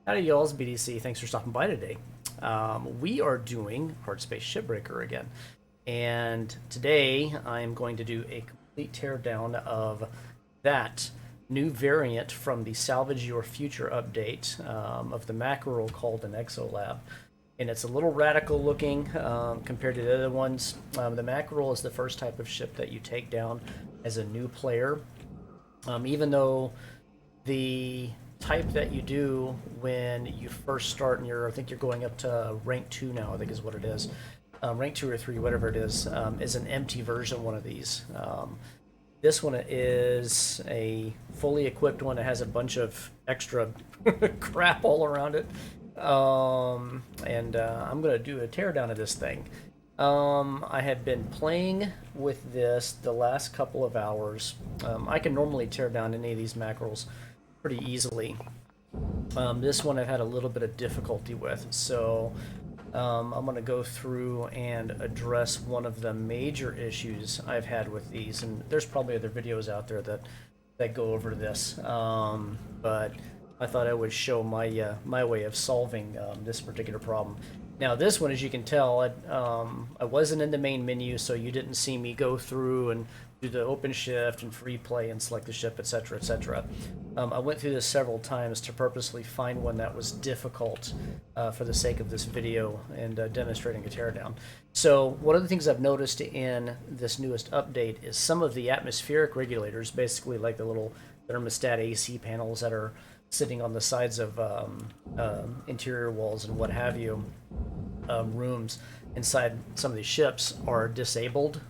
Howdy y'all, it's BDC. Thanks for stopping by today. We are doing Hardspace Shipbreaker again. And today I'm going to do a complete teardown of that new variant from the Salvage Your Future update of the Mackerel called an Exolab. And it's a little radical looking compared to the other ones. The Mackerel is the first type of ship that you take down as a new player. Even though the type that you do when you first start and I think you're going up to rank 2 now, I think is what it is. Rank 2 or 3, whatever it is an empty version one of these. This one is a fully equipped one. It has a bunch of extra crap all around it. I'm going to do a teardown of this thing. I had been playing with this the last couple of hours. I can normally tear down any of these mackerels pretty easily. This one I've had a little bit of difficulty with, so I'm going to go through and address one of the major issues I've had with these, and there's probably other videos out there that go over this, but I thought I would show my my way of solving this particular problem. Now this one, as you can tell, I wasn't in the main menu, so you didn't see me go through and do the open shift and free play and select the ship, etc., etc. I went through this several times to purposely find one that was difficult for the sake of this video and demonstrating a teardown. So one of the things I've noticed in this newest update is some of the atmospheric regulators, basically like the little thermostat AC panels that are sitting on the sides of interior walls and what have you, rooms inside some of these ships are disabled.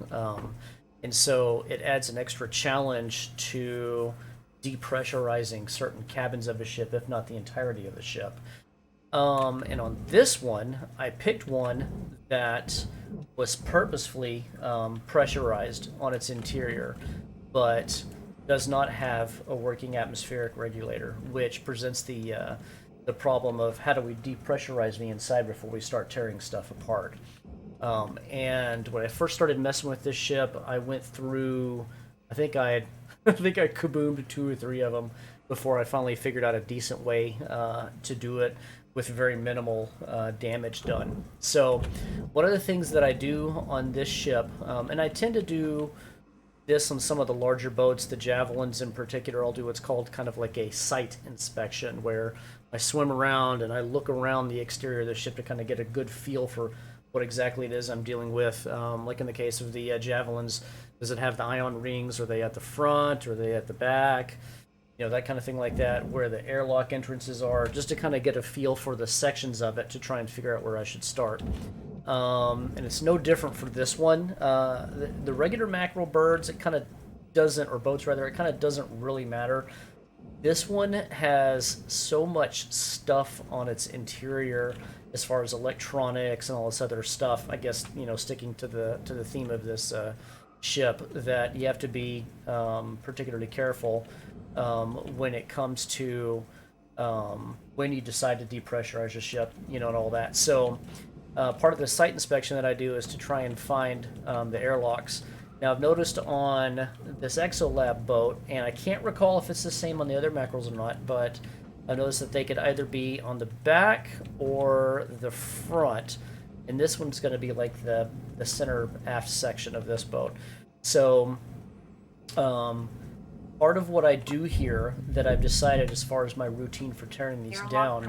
And so it adds an extra challenge to depressurizing certain cabins of a ship, if not the entirety of the ship. And on this one, I picked one that was purposefully pressurized on its interior, but does not have a working atmospheric regulator, which presents the problem of how do we depressurize the inside before we start tearing stuff apart. And when I first started messing with this ship, I went through, I think I kaboomed 2 or 3 of them before I finally figured out a decent way to do it with very minimal damage done. So one of the things that I do on this ship, and I tend to do this on some of the larger boats, the Javelins in particular, I'll do what's called kind of like a sight inspection, where I swim around and I look around the exterior of the ship to kind of get a good feel for what exactly it is I'm dealing with. Like in the case of the Javelins, does it have the ion rings? Are they at the front? Are they at the back? You know, that kind of thing like that, where the airlock entrances are, just to kind of get a feel for the sections of it to try and figure out where I should start. And it's no different for this one. The regular mackerel birds, it kind of doesn't, or boats rather, it kind of doesn't really matter. This one has so much stuff on its interior as far as electronics and all this other stuff. I guess, you know, sticking to the theme of this ship, that you have to be particularly careful when it comes to when you decide to depressurize a ship, you know, and all that. So part of the site inspection that I do is to try and find the airlocks. Now I've noticed on this Exolab boat, and I can't recall if it's the same on the other mackerels or not, but I noticed that they could either be on the back or the front, and this one's going to be like the center aft section of this boat. So part of what I do here that I've decided as far as my routine for tearing these down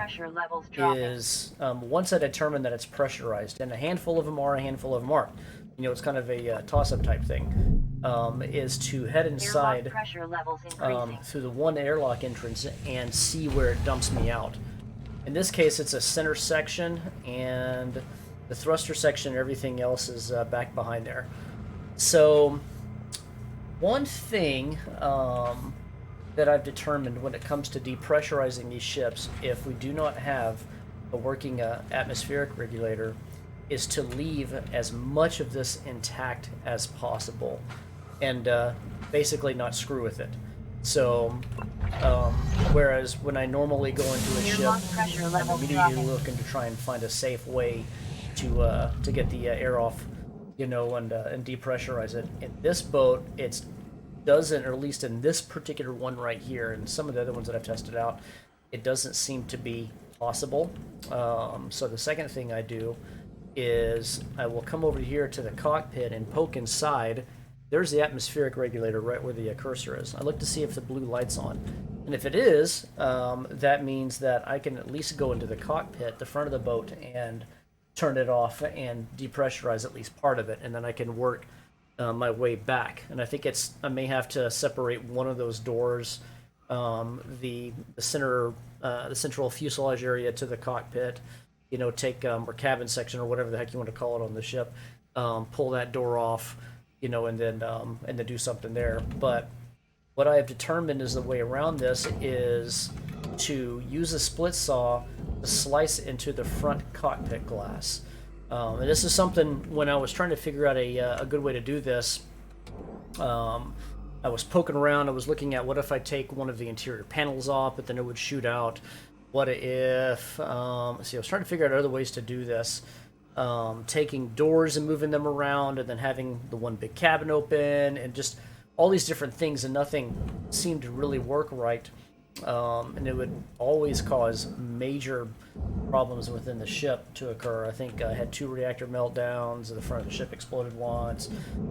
is once I determine that it's pressurized, and a handful of them are, a handful of them aren't, you know, it's kind of a toss-up type thing, is to head inside through the one airlock entrance and see where it dumps me out. In this case, it's a center section, and the thruster section and everything else is back behind there. So one thing that I've determined when it comes to depressurizing these ships, if we do not have a working atmospheric regulator, is to leave as much of this intact as possible and basically not screw with it. So whereas when I normally go into a ship, I'm immediately looking to try and find a safe way to get the air off, you know, and depressurize it. In this boat, it's doesn't, or at least in this particular one right here, and some of the other ones that I've tested out, it doesn't seem to be possible. So the second thing I do is I will come over here to the cockpit and poke inside. There's the atmospheric regulator right where the cursor is. I look to see if the blue light's on. And if it is, that means that I can at least go into the cockpit, the front of the boat, and turn it off and depressurize at least part of it, and then I can work my way back. And I think I may have to separate one of those doors, the central fuselage area to the cockpit, you know, take or cabin section or whatever the heck you want to call it on the ship, pull that door off, you know, and then do something there. But what I have determined is the way around this is to use a split saw to slice into the front cockpit glass. And this is something, when I was trying to figure out a good way to do this, I was poking around. I was looking at what if I take one of the interior panels off, but then it would shoot out. What if, let's see, I was trying to figure out other ways to do this. Taking doors and moving them around, and then having the one big cabin open, and just all these different things, and nothing seemed to really work right. And it would always cause major problems within the ship to occur. I think I had 2 reactor meltdowns, the front of the ship exploded once,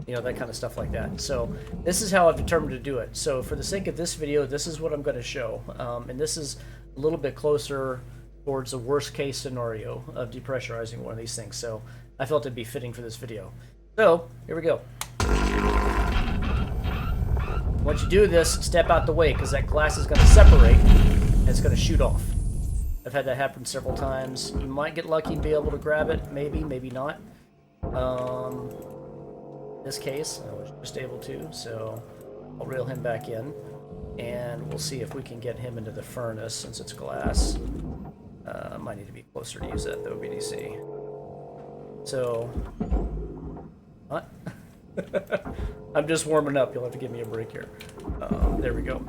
you know, that kind of stuff like that. So this is how I've determined to do it. So for the sake of this video, this is what I'm going to show. And this is a little bit closer towards the worst case scenario of depressurizing one of these things. So I felt it'd be fitting for this video. So here we go. Once you do this, step out the way, because that glass is going to separate and it's going to shoot off. I've had that happen several times. You might get lucky and be able to grab it, maybe, maybe not. In this case, I was just able to, so I'll reel him back in, and we'll see if we can get him into the furnace since it's glass. Might need to be closer to use that though, BDC. So, what? I'm just warming up. You'll have to give me a break here. There we go.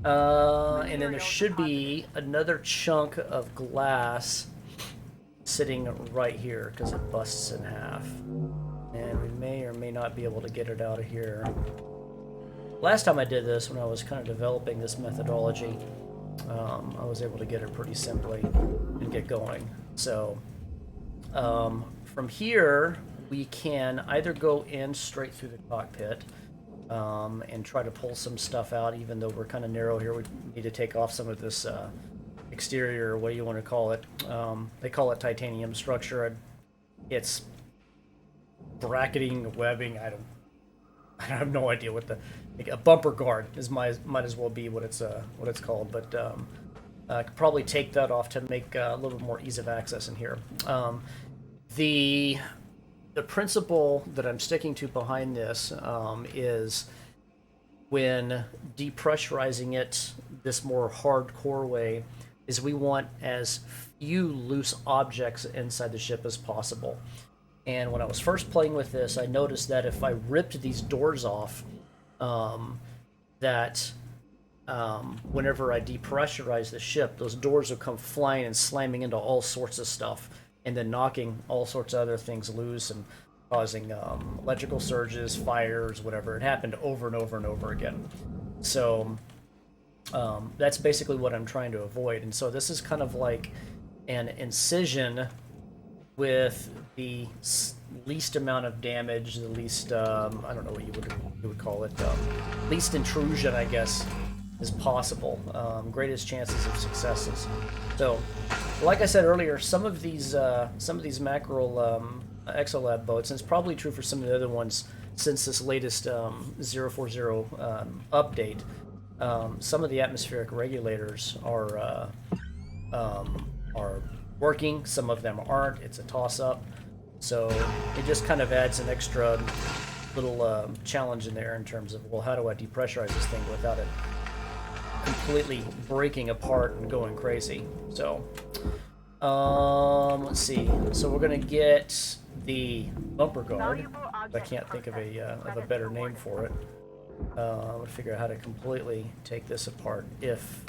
And then there should be another chunk of glass sitting right here because it busts in half. And we may or may not be able to get it out of here. Last time I did this, when I was kind of developing this methodology, I was able to get it pretty simply and get going. So from here, we can either go in straight through the cockpit and try to pull some stuff out, even though we're kind of narrow here. We need to take off some of this exterior, what do you want to call it? They call it titanium structure. It's bracketing, webbing, I have no idea what a bumper guard is might as well be what it's called, but I could probably take that off to make a little more ease of access in here. The principle that I'm sticking to behind this is when depressurizing it this more hardcore way is we want as few loose objects inside the ship as possible. And when I was first playing with this, I noticed that if I ripped these doors off, whenever I depressurize the ship, those doors would come flying and slamming into all sorts of stuff, and then knocking all sorts of other things loose and causing electrical surges, fires, whatever. It happened over and over and over again. So that's basically what I'm trying to avoid. And so this is kind of like an incision with the least amount of damage, the least, I don't know what you would call it, least intrusion, I guess, is possible. Greatest chances of successes. So, like I said earlier, some of these Mackerel Exolab boats, and it's probably true for some of the other ones since this latest 040 update, some of the atmospheric regulators are working, some of them aren't. It's a toss-up. So it just kind of adds an extra little challenge in there in terms of, well, how do I depressurize this thing without it completely breaking apart and going crazy? So let's see. So we're gonna get the bumper guard. I can't think of a better name for it. I'm gonna figure out how to completely take this apart if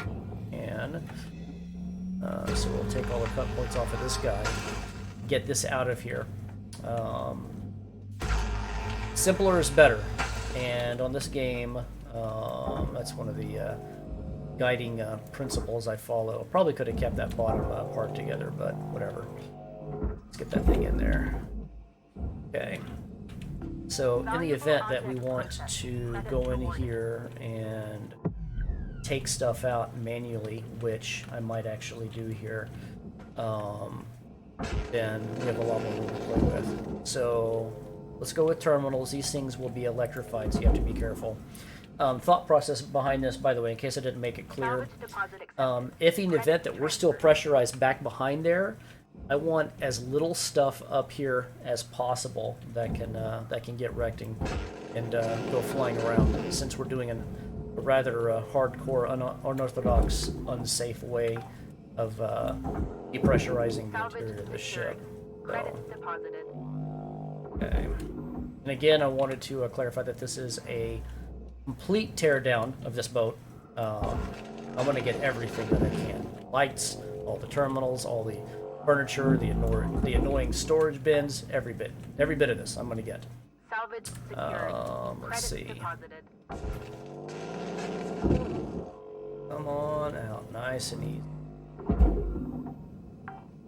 and. So we'll take all the cut points off of this guy, get this out of here. Simpler is better, and on this game, that's one of the guiding principles I follow. Probably could have kept that bottom part together, but whatever. Let's get that thing in there. Okay. So in the event that we want to go in here and take stuff out manually, which I might actually do here, then we have a lot more room to play with. So let's go with terminals. These things will be electrified, so you have to be careful. Thought process behind this, by the way, in case I didn't make it clear. If in the event that we're still pressurized back behind there, I want as little stuff up here as possible that can get wrecked and go flying around. Since we're doing a rather hardcore, unorthodox, unsafe way of depressurizing the interior of the ship. So, okay. And again, I wanted to clarify that this is a complete teardown of this boat. I'm going to get everything that I can. Lights, all the terminals, all the furniture, the annoying storage bins, every bit of this I'm going to get. Salvage secured. Let's see. Deposited. Come on out, nice and easy.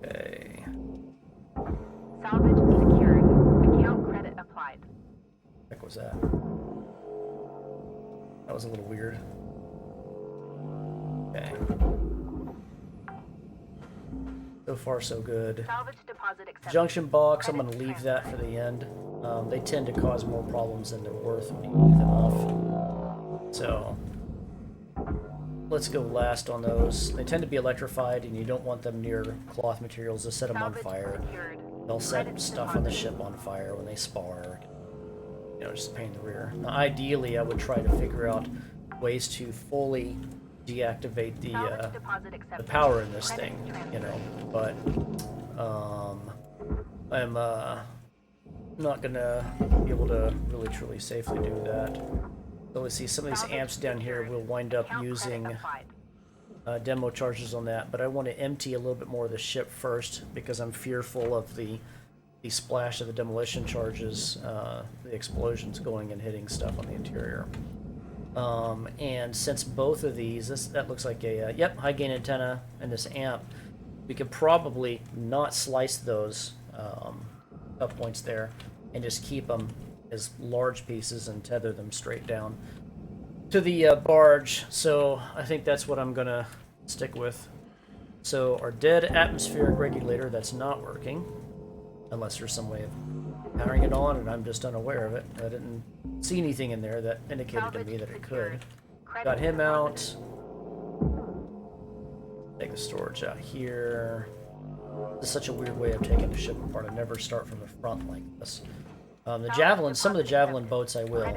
Okay. Salvage secured. Account credit applied. What the heck was that? That was a little weird. Okay. So far, so good. Salvage deposit accepted. Junction box, I'm going to leave that for the end. They tend to cause more problems than they're worth when you leave them off. So, let's go last on those. They tend to be electrified, and you don't want them near cloth materials to set them on fire. They'll set stuff on the ship on fire when they spar. You know, just a pain in the rear. Now, ideally, I would try to figure out ways to fully deactivate the power in this thing, you know, but I'm not gonna be able to really truly safely do that. So let's see, some of these amps down here will wind up using demo charges on that, but I want to empty a little bit more of the ship first because I'm fearful of the splash of the demolition charges, the explosions going and hitting stuff on the interior. And since both of these, that looks like a, yep, high gain antenna and this amp, we could probably not slice those up points there and just keep them as large pieces and tether them straight down to the barge. So I think that's what I'm gonna stick with. So our dead atmospheric regulator, that's not working, unless there's some way of powering it on and I'm just unaware of it. I didn't see anything in there that indicated to me that it could. Got him out. Take the storage out here. This is such a weird way of taking the ship apart. I never start from the front like this. The Javelin, some of the Javelin boats I will.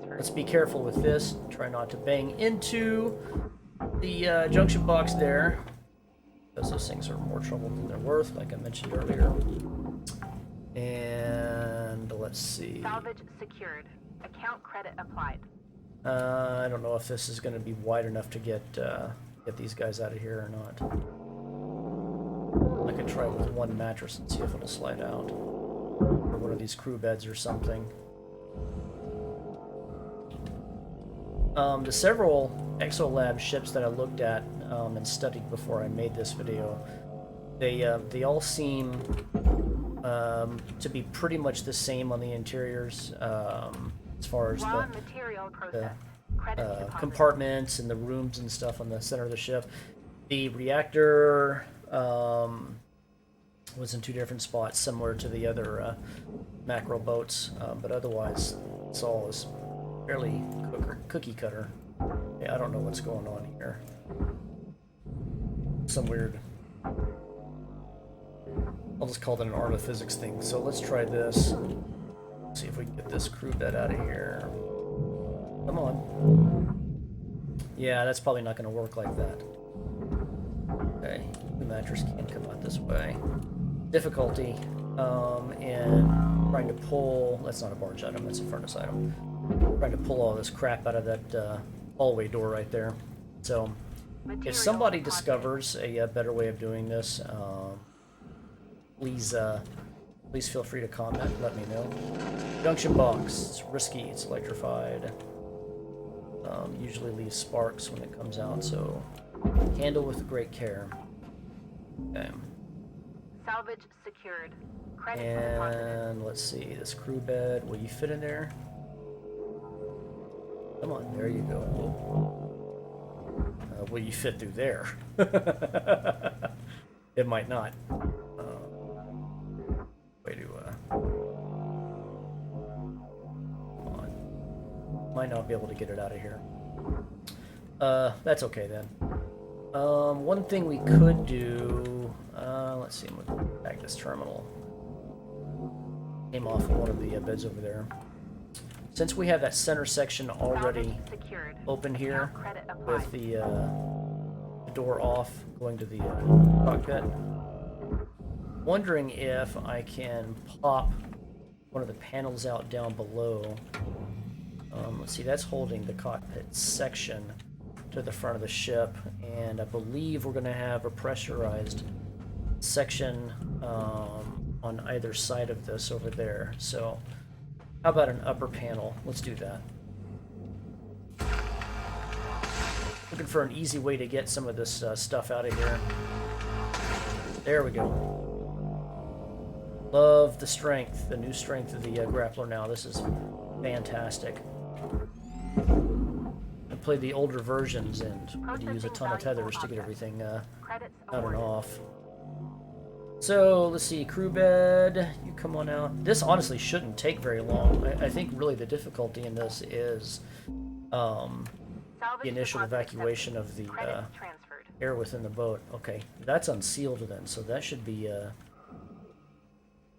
Let's be careful with this. Try not to bang into the junction box there, because those things are more trouble than they're worth, like I mentioned earlier. And let's see. Salvage secured. Account credit applied. I don't know if this is going to be wide enough to get these guys out of here or not. I could try with one mattress and see if it'll slide out, or one of these crew beds or something. The several Exolab ships that I looked at and studied before I made this video, they all seem to be pretty much the same on the interiors, as far as the compartments and the rooms and stuff on the center of the ship. The Reactor was in two different spots, similar to the other Mackerel boats, but otherwise it's all is fairly cookie cutter. Yeah, I don't know what's going on here. Some weird, I'll just call it an art of physics thing. So let's try this. See if we can get this crew bed out of here. Come on. Yeah, that's probably not going to work like that. Okay, the mattress can't come out this way. Difficulty in trying to pull, that's not a barge item, that's a furnace item. Trying to pull all this crap out of that hallway door right there. So, if somebody discovers a better way of doing this, please feel free to comment, let me know. Junction box, it's risky, it's electrified. Usually leaves sparks when it comes out, so handle with great care. Okay. Salvage secured. Credit deposited. And let's see, this crew bed, will you fit in there? Come on, there you go. Will you fit through there? It might not. Way to, come on. Might not be able to get it out of here. That's okay then. One thing we could do, let's see, I'm gonna back this terminal. Came off of one of the beds over there. Since we have that center section already open here with the door off going to the cockpit, wondering if I can pop one of the panels out down below. Let's see, that's holding the cockpit section to the front of the ship, and I believe we're going to have a pressurized section on either side of this over there. So how about an upper panel? Let's do that. Looking for an easy way to get some of this stuff out of here. There we go. Love the strength, the new strength of the grappler now. This is fantastic. I played the older versions and had to use a ton of tethers to get everything out and off. So let's see, crew bed, you come on out. This honestly shouldn't take very long. I think really the difficulty in this is the initial evacuation of the air within the boat. Okay, that's unsealed then, so that should be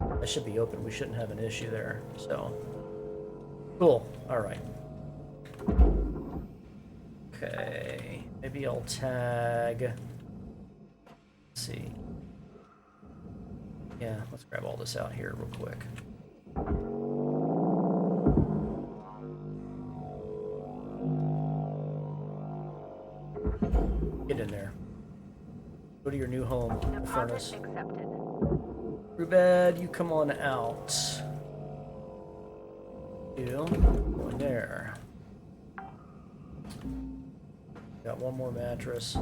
open. We shouldn't have an issue there. So cool. All right. Okay, maybe I'll tag. Let's see. Yeah, let's grab all this out here real quick. Get in there. Go to your new home, the furnace. Crew bed, you come on out. You go in there. Got one more mattress.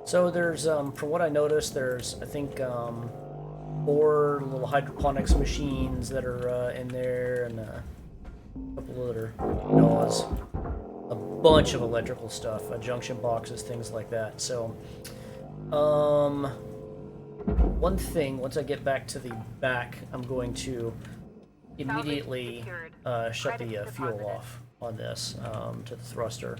So there's, from what I noticed, there's, I think, 4 little hydroponics machines that are in there, and a couple other DAWs. A bunch of electrical stuff, junction boxes, things like that. So, one thing, once I get back to the back, I'm going to immediately shut the fuel off on this to the thruster.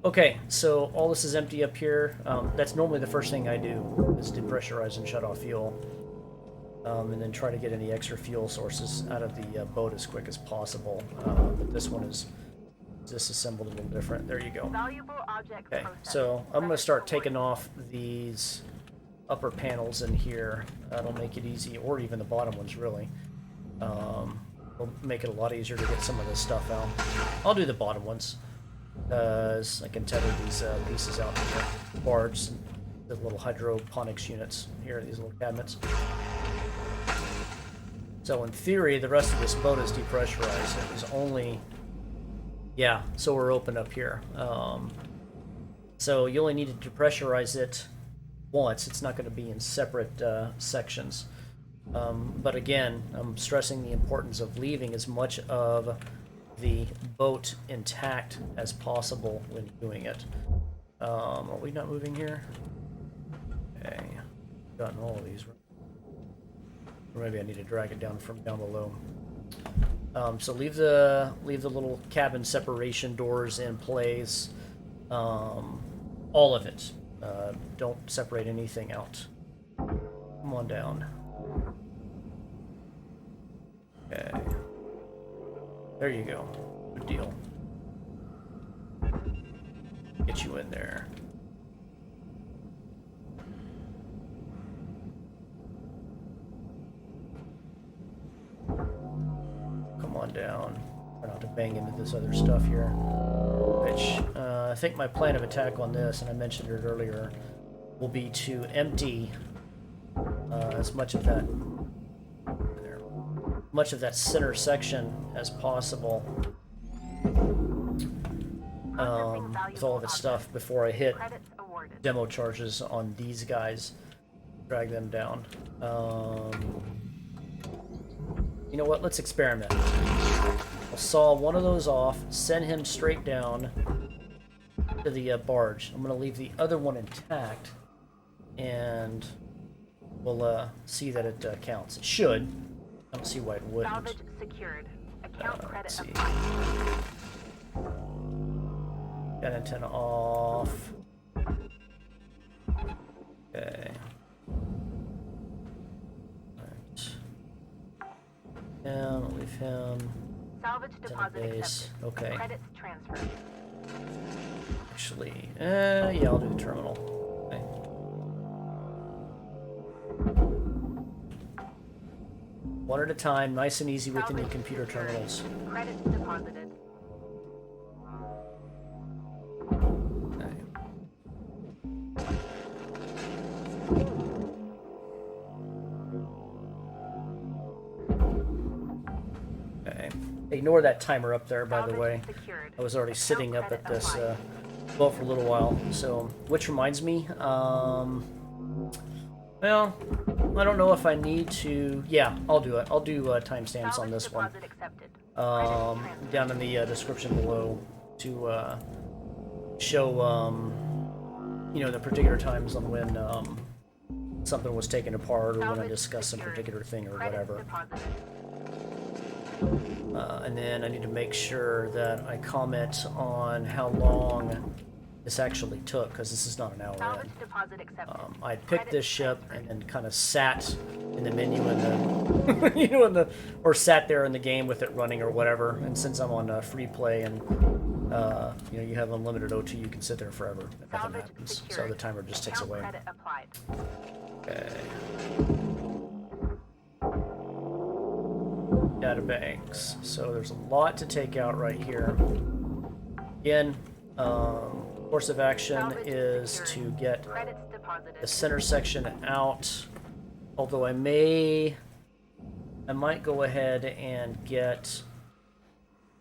Okay, so all this is empty up here. That's normally the first thing I do, is depressurize and shut off fuel. And then try to get any extra fuel sources out of the boat as quick as possible. But this one is disassembled a little different. There you go. Okay, so I'm going to start taking off these upper panels in here. That'll make it easy, or even the bottom ones, really. It'll make it a lot easier to get some of this stuff out. I'll do the bottom ones, because I can tether these pieces out to the barge, the little hydroponics units here, these little cabinets. So in theory, the rest of this boat is depressurized. It was only, yeah, so we're open up here. So you only need to depressurize it once. It's not going to be in separate sections. But again, I'm stressing the importance of leaving as much of the boat intact as possible when doing it. Are we not moving here? Okay, gotten all of these. Or maybe I need to drag it down from down below. So leave the little cabin separation doors in place. All of it. Don't separate anything out. Come on down. Okay. There you go. Good deal. Get you in there. Come on down. Try not to bang into this other stuff here. Which, I think my plan of attack on this, and I mentioned it earlier, will be to empty as much of that center section as possible with all of its stuff before I hit Credits awarded. demo charges on these guys. Drag them down. You know what? Let's experiment. I'll saw one of those off, send him straight down to the barge. I'm going to leave the other one intact, and we'll see that it counts. It should. I don't see why it wouldn't. Salvage secured. Account credit see. applied. Got antenna off. Okay. Alright. I'll leave him. Salvage deposit Base. accepted. Okay. Credits transferred. Actually, yeah, I'll do the terminal. Okay. One at a time, nice and easy with the new computer terminals. Credits deposited. Okay. Okay. Ignore that timer up there, by the way. Secured. I was already sitting up at Credit this applied. well for a little while. So, which reminds me, well, I don't know if I need to. Yeah, I'll do it. I'll do timestamps on this one. Deposit accepted. Down in the description below to show you know, the particular times on when something was taken apart or when I discussed some particular thing or whatever. And then I need to make sure that I comment on how long this actually took, because this is not an hour Salvage in. deposit accepted. I picked this ship and then kind of sat in the menu in the, you know, or sat there in the game with it running or whatever. And since I'm on free play and you know, you have unlimited O2, you can sit there forever and nothing Salvage happens. So secured. the timer just ticks Account away. Credit applied. Okay. Data banks. So there's a lot to take out right here. Again, course of action Salvage is secured. to get Credits deposited. the center section out. Although I might go ahead and get.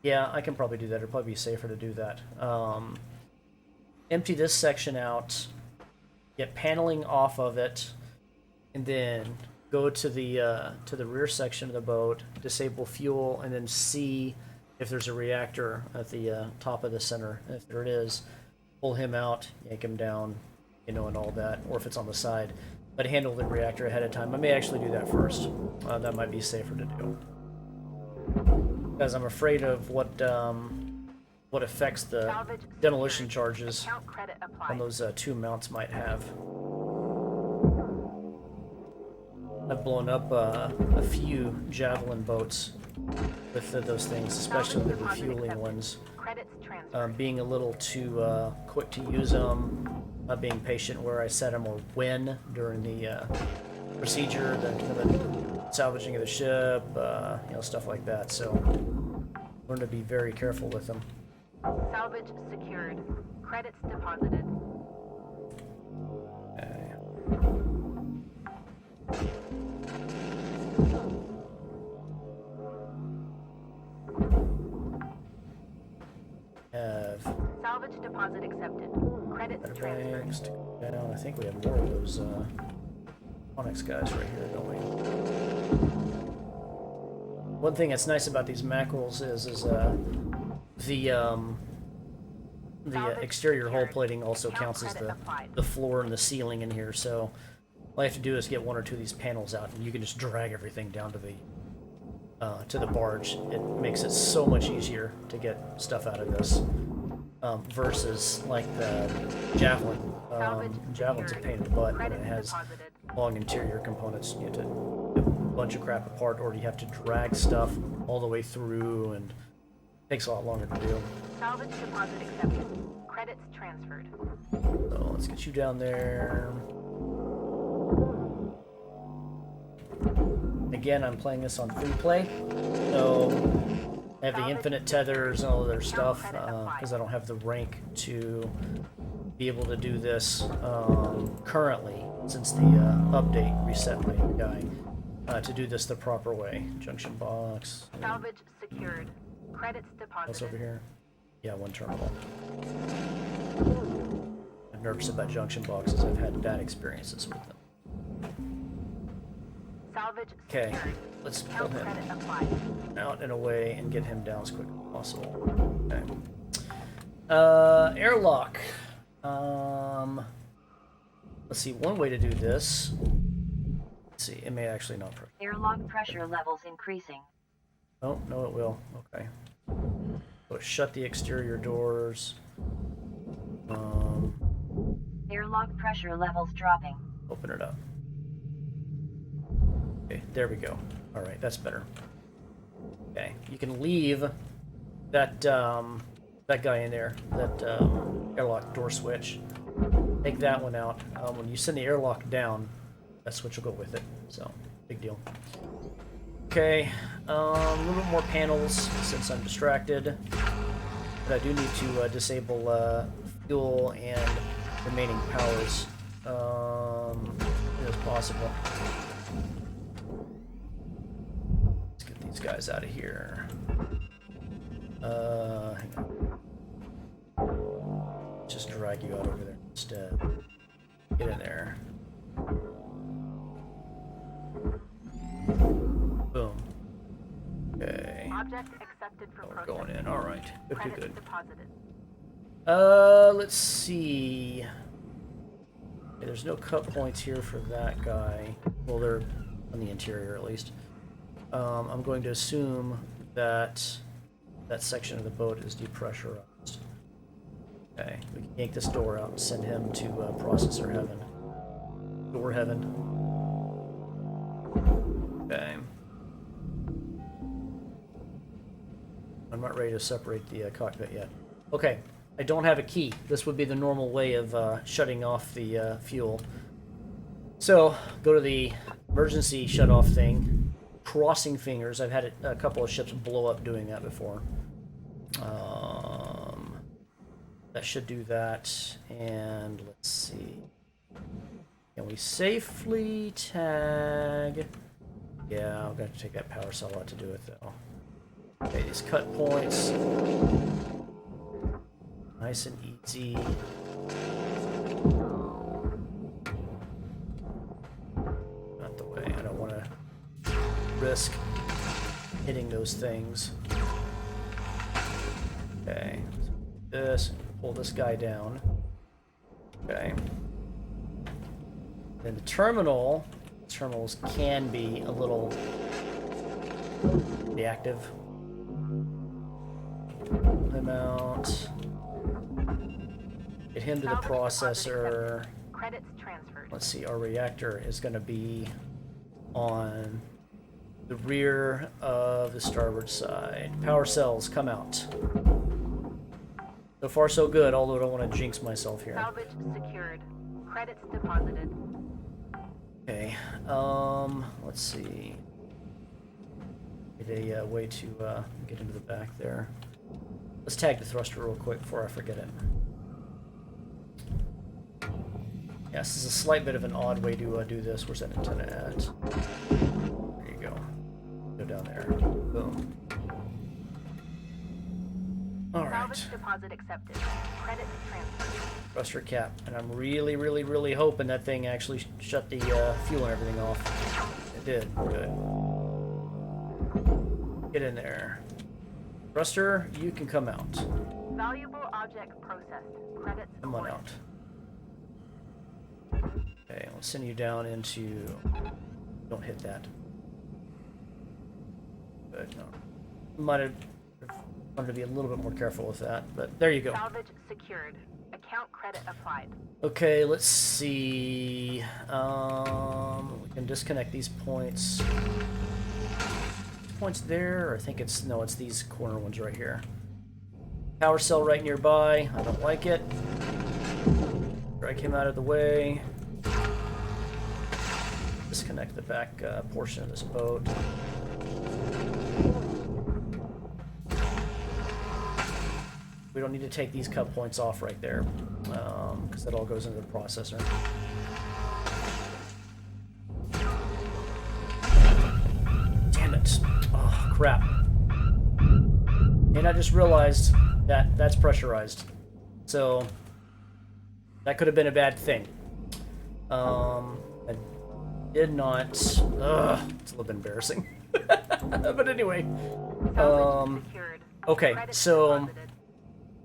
Yeah, I can probably do that. It'll probably be safer to do that. Empty this section out, get paneling off of it, and then go to the rear section of the boat, disable fuel, and then see if there's a reactor at the top of the center. If there it is, pull him out, yank him down, you know, and all that, or if it's on the side. But handle the reactor ahead of time. I may actually do that first. That might be safer to do. Because I'm afraid of what affects the Salvage demolition secured. charges Account credit applied. on those two mounts might have. I've blown up a few Javelin boats with those things, especially the refueling ones. Credits transferred. Being a little too quick to use them, not being patient where I set them or when during the procedure, the salvaging of the ship, you know, stuff like that. So learn to be very careful with them. Salvage secured. Credits deposited. Okay. Have Salvage deposit accepted. Credits transferred. banks to go down. I think we have more of those Onyx guys right here, don't we? One thing that's nice about these mackerels is the exterior hull plating also counts as the floor and the ceiling in here. So all I have to do is get one or two of these panels out, and you can just drag everything down to the barge. It makes it so much easier to get stuff out of this versus like the Javelin. Javelin's a pain in the butt when it has long interior components. You have to get a bunch of crap apart, or you have to drag stuff all the way through, and it takes a lot longer to do. Salvage deposit accepted. Credits transferred. So let's get you down there. Again, I'm playing this on free play, so I have the infinite tethers and all other stuff because I don't have the rank to be able to do this currently since the update reset my guy to do this the proper way. Junction box. Salvage secured. Credits What's deposited. over here? Yeah, one terminal. I'm nervous about junction boxes. I've had bad experiences with them. Salvage Okay, secured. let's pull Account him credit applied. out and away and get him down as quick as possible. Okay. Airlock. Let's see, one way to do this. Let's see, it may actually not pressure. Airlock pressure levels increasing. Oh, no, it will. Okay. So shut the exterior doors. Airlock pressure levels dropping. Open it up. Okay, there we go. All right, that's better. Okay, you can leave that that guy in there, that airlock door switch. Take that one out. When you send the airlock down, that switch will go with it. So, big deal. Okay, a little bit more panels since I'm distracted. But I do need to disable fuel and remaining powers as possible. Let's get these guys out of here. Hang on. Just drag you out over there instead. Get in there. Boom. Okay. Object accepted for We're processing. going in. All right. Good, Credits good, good. deposited. Let's see. Okay, there's no cut points here for that guy. Well, they're on the interior at least. I'm going to assume that that section of the boat is depressurized. Okay, we can yank this door out and send him to processor heaven. Door heaven. Okay. I'm not ready to separate the cockpit yet. Okay, I don't have a key. This would be the normal way of shutting off the fuel. So, go to the emergency shut-off thing. Crossing fingers. I've had a couple of ships blow up doing that before. That should do that. And let's see. Can we safely tag? Yeah, I'm going to take that power cell out to do it, though. Okay, these cut points. Nice and easy. Not the way. I don't want to risk hitting those things. Okay. This. Pull this guy down. Okay. Then the terminals can be a little reactive. Pull him out. Get him to the processor. Credits transferred. Let's see, our reactor is going to be on the rear of the starboard side. Power cells, come out. So far so good, although I don't want to jinx myself here. Salvage secured. Credits deposited. Okay, let's see. Get a way to get into the back there. Let's tag the thruster real quick before I forget it. Yeah, this is a slight bit of an odd way to do this. Where's that antenna at? There you go. Go down there. Boom. All right. Salvage deposit accepted. Credits transferred. Thruster cap. And I'm really, really, really hoping that thing actually shut the fuel and everything off. It did. Good. Get in there. Thruster, you can come out. Valuable object processed. Credits Come on awarded. out. Okay, I'll send you down into... Don't hit that. Good, no. Might have wanted to be a little bit more careful with that, but there you go. Salvage secured. Account credit applied. Okay, let's see. We can disconnect these points. Points there, or I think it's... No, it's these corner ones right here. Power cell right nearby. I don't like it. Drag him out of the way. Disconnect the back portion of this boat. We don't need to take these cut points off right there, because that all goes into the processor. Damn it. Oh, crap. And I just realized that that's pressurized. So that could have been a bad thing. I did not... it's a little bit embarrassing. But anyway. Okay, so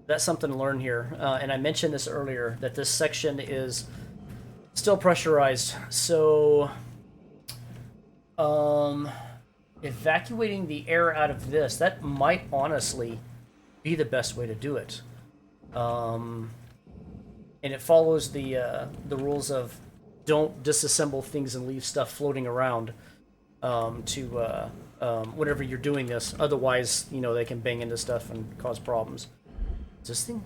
that's something to learn here. And I mentioned this earlier, that this section is still pressurized. So... evacuating the air out of this, that might honestly be the best way to do it. And it follows the rules of don't disassemble things and leave stuff floating around whenever you're doing this. Otherwise, you know, they can bang into stuff and cause problems. Does this thing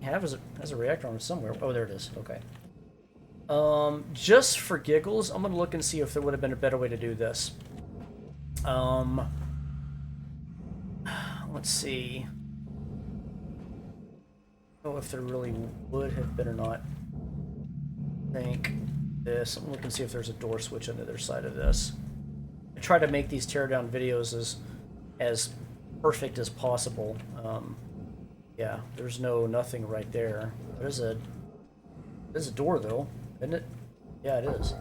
has a reactor on it somewhere? Oh, there it is. Okay. Just for giggles, I'm gonna look and see if there would have been a better way to do this. Let's see. I don't know if there really would have been or not. I think this. I'm gonna look and see if there's a door switch on the other side of this. I try to make these teardown videos as perfect as possible. Yeah, there's nothing right there. There's a door though, isn't it? Yeah, it is.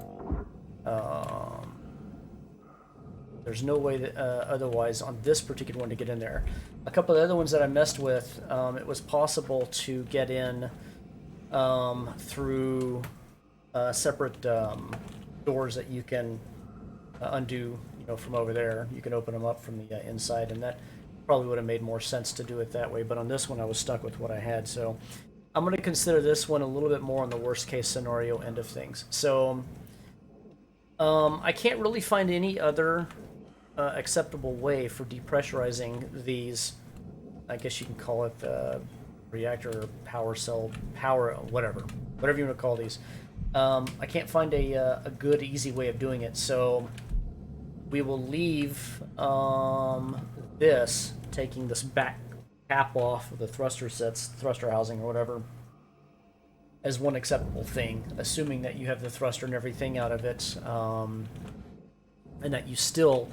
There's no way that otherwise on this particular one to get in there. A couple of the other ones that I messed with, it was possible to get in through separate doors that you can undo, you know, from over there. You can open them up from the inside, and that probably would have made more sense to do it that way. But on this one, I was stuck with what I had, so I'm going to consider this one a little bit more on the worst case scenario end of things. So I can't really find any other acceptable way for depressurizing these, I guess you can call it reactor, power cell, whatever you want to call these. I can't find a good, easy way of doing it, so we will leave this, taking this back cap off of the thruster housing or whatever, as one acceptable thing, assuming that you have the thruster and everything out of it, and that you still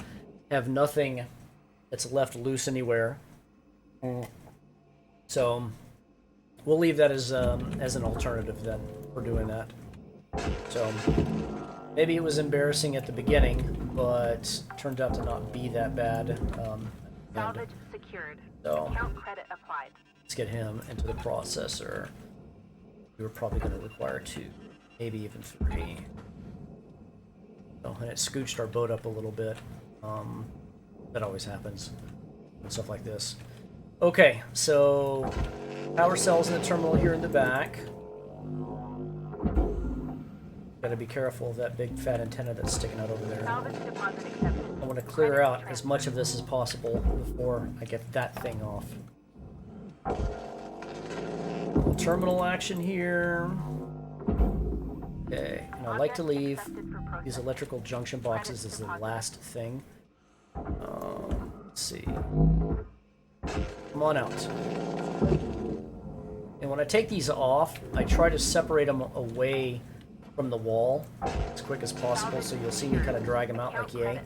have nothing that's left loose anywhere. So we'll leave that as an alternative then for doing that. So maybe it was embarrassing at the beginning, but turned out to not be that bad. Salvage secured. So Account credit applied. let's get him into the processor. We were probably going to require 2, maybe even 3. So, and it scooched our boat up a little bit. That always happens and stuff like this. Okay, so power cells in the terminal here in the back. Gotta be careful of that big fat antenna that's sticking out over there. Salvage deposit accepted. I want to clear out as much of this as possible before I get that thing off. Terminal action here. Okay, and I like to leave these electrical junction boxes as the last thing. Let's see. Come on out. And when I take these off, I try to separate them away from the wall as quick as possible, so you'll see me kind of drag them out like yay.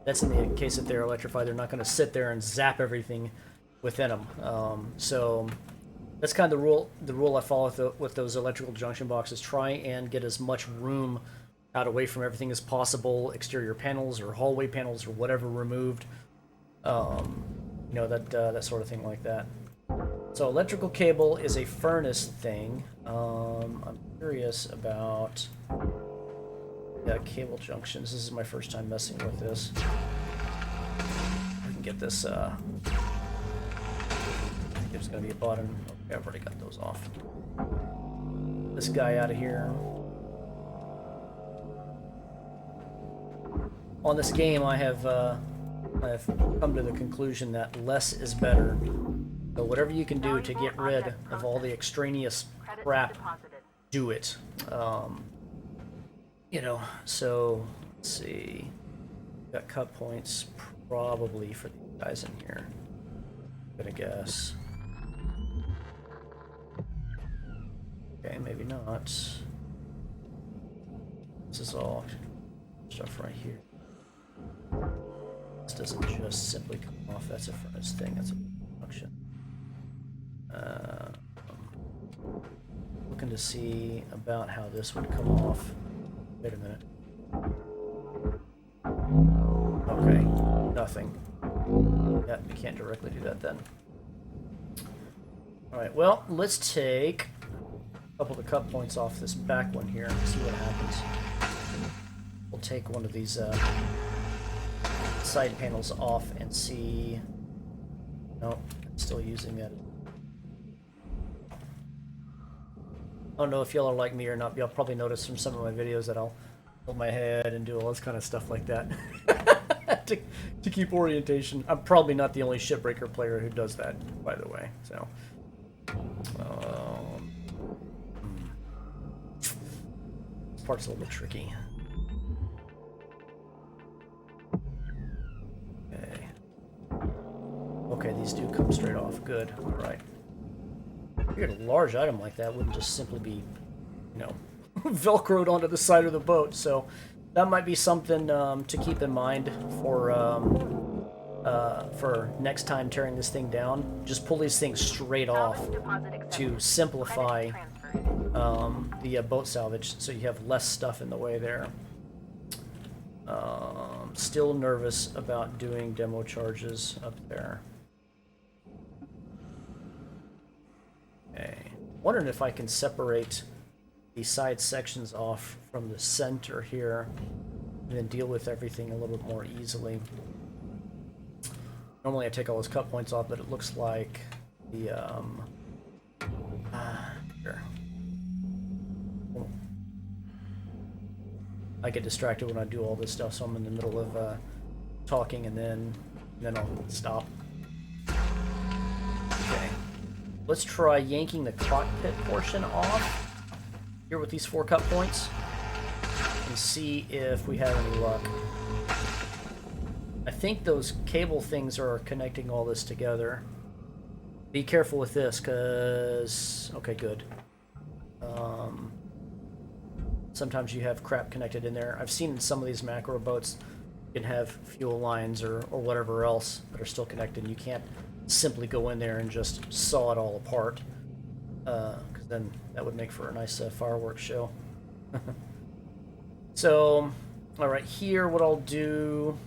That's in the case that they're electrified. They're not going to sit there and zap everything within them. So that's kind of the rule I follow with those electrical junction boxes. Try and get as much room out away from everything as possible. Exterior panels or hallway panels or whatever removed. You know, that sort of thing like that. So electrical cable is a furnace thing. I'm curious about cable junctions. This is my first time messing with this. I can get this. I think there's going to be a button. Okay, I've already got those off. This guy out of here. On this game, I've come to the conclusion that less is better. So whatever you can do to get rid of all the extraneous crap, do it. You know, so let's see. Got cut points probably for these guys in here. I'm gonna guess. Okay, maybe not. This is all stuff right here. This doesn't just simply come off. That's a furnace thing. That's a function. Looking to see about how this would come off. Wait a minute. Okay, nothing. Yeah, you can't directly do that then. Alright, well, let's take a couple of the cut points off this back one here and see what happens. We'll take one of these side panels off and see... Nope, still using that. I don't know if y'all are like me or not, but y'all probably noticed from some of my videos that I'll hold my head and do all this kind of stuff like that to keep orientation. I'm probably not the only Shipbreaker player who does that, by the way. So, this part's a little bit tricky. Okay. Okay, these do come straight off. Good. All right. Figured a large item like that wouldn't just simply be, you know, velcroed onto the side of the boat. So that might be something to keep in mind for next time tearing this thing down. Just pull these things straight off to simplify the boat salvage, so you have less stuff in the way there. Still nervous about doing demo charges up there. Okay. Wondering if I can separate the side sections off from the center here and then deal with everything a little bit more easily. Normally I take all those cut points off, but it looks like the here. I get distracted when I do all this stuff, so I'm in the middle of talking and then I'll stop. Okay. Let's try yanking the cockpit portion off here with these 4 cut points and see if we have any luck. I think those cable things are connecting all this together. Be careful with this, because... Okay, good. Sometimes you have crap connected in there. I've seen in some of these macro boats you can have fuel lines or whatever else that are still connected. You can't simply go in there and just saw it all apart, because then that would make for a nice fireworks show. So, alright, here what I'll do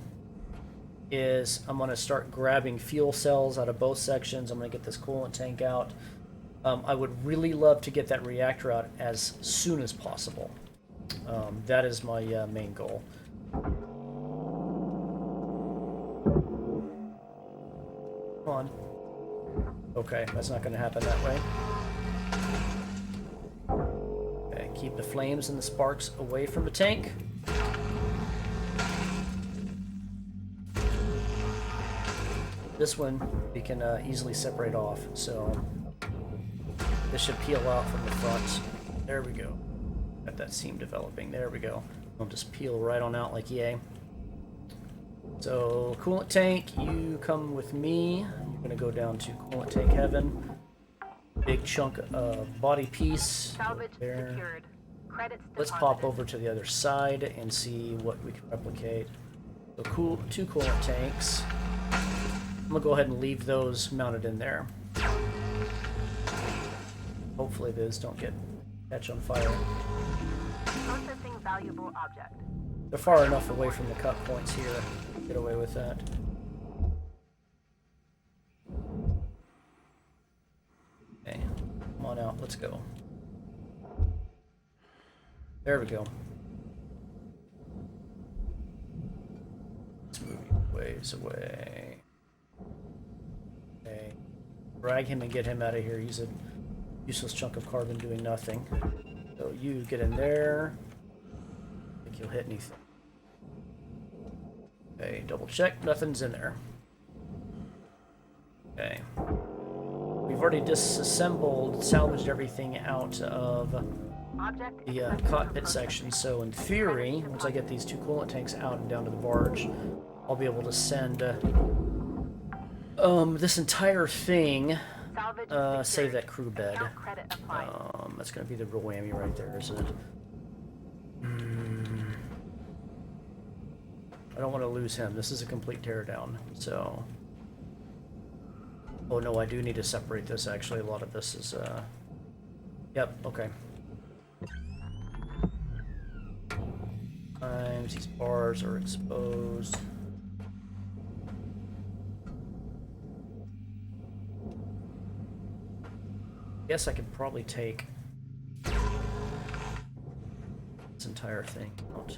is I'm going to start grabbing fuel cells out of both sections. I'm going to get this coolant tank out. I would really love to get that reactor out as soon as possible. That is my main goal. Come on. Okay, that's not going to happen that way. Okay, keep the flames and the sparks away from the tank. This one we can easily separate off, so this should peel out from the front. There we go. Got that seam developing. There we go. I'll just peel right on out like yay. So, coolant tank, you come with me. You're going to go down to coolant tank heaven. Big chunk of body piece. Salvage there. secured. Credits Let's pop over to the other side and see what we can replicate. So, two coolant tanks. I'm going to go ahead and leave those mounted in there. Hopefully those don't catch on fire. Processing valuable object. They're far enough away from the cut points here. Get away with that. Okay, come on out. Let's go. There we go. Let's move you ways away. Okay. Drag him and get him out of here. He's a useless chunk of carbon doing nothing. So you get in there. I think you'll hit anything. Okay, double check. Nothing's in there. Okay. We've already disassembled, salvaged everything out of the cockpit section. So in theory, once I get these 2 coolant tanks out and down to the barge, I'll be able to send this entire thing. Save that crew bed. That's going to be the real whammy right there, isn't it? I don't want to lose him. This is a complete teardown, so... Oh no, I do need to separate this, actually. A lot of this is, Yep, okay. Times these bars are exposed. Guess I could probably take this entire thing out.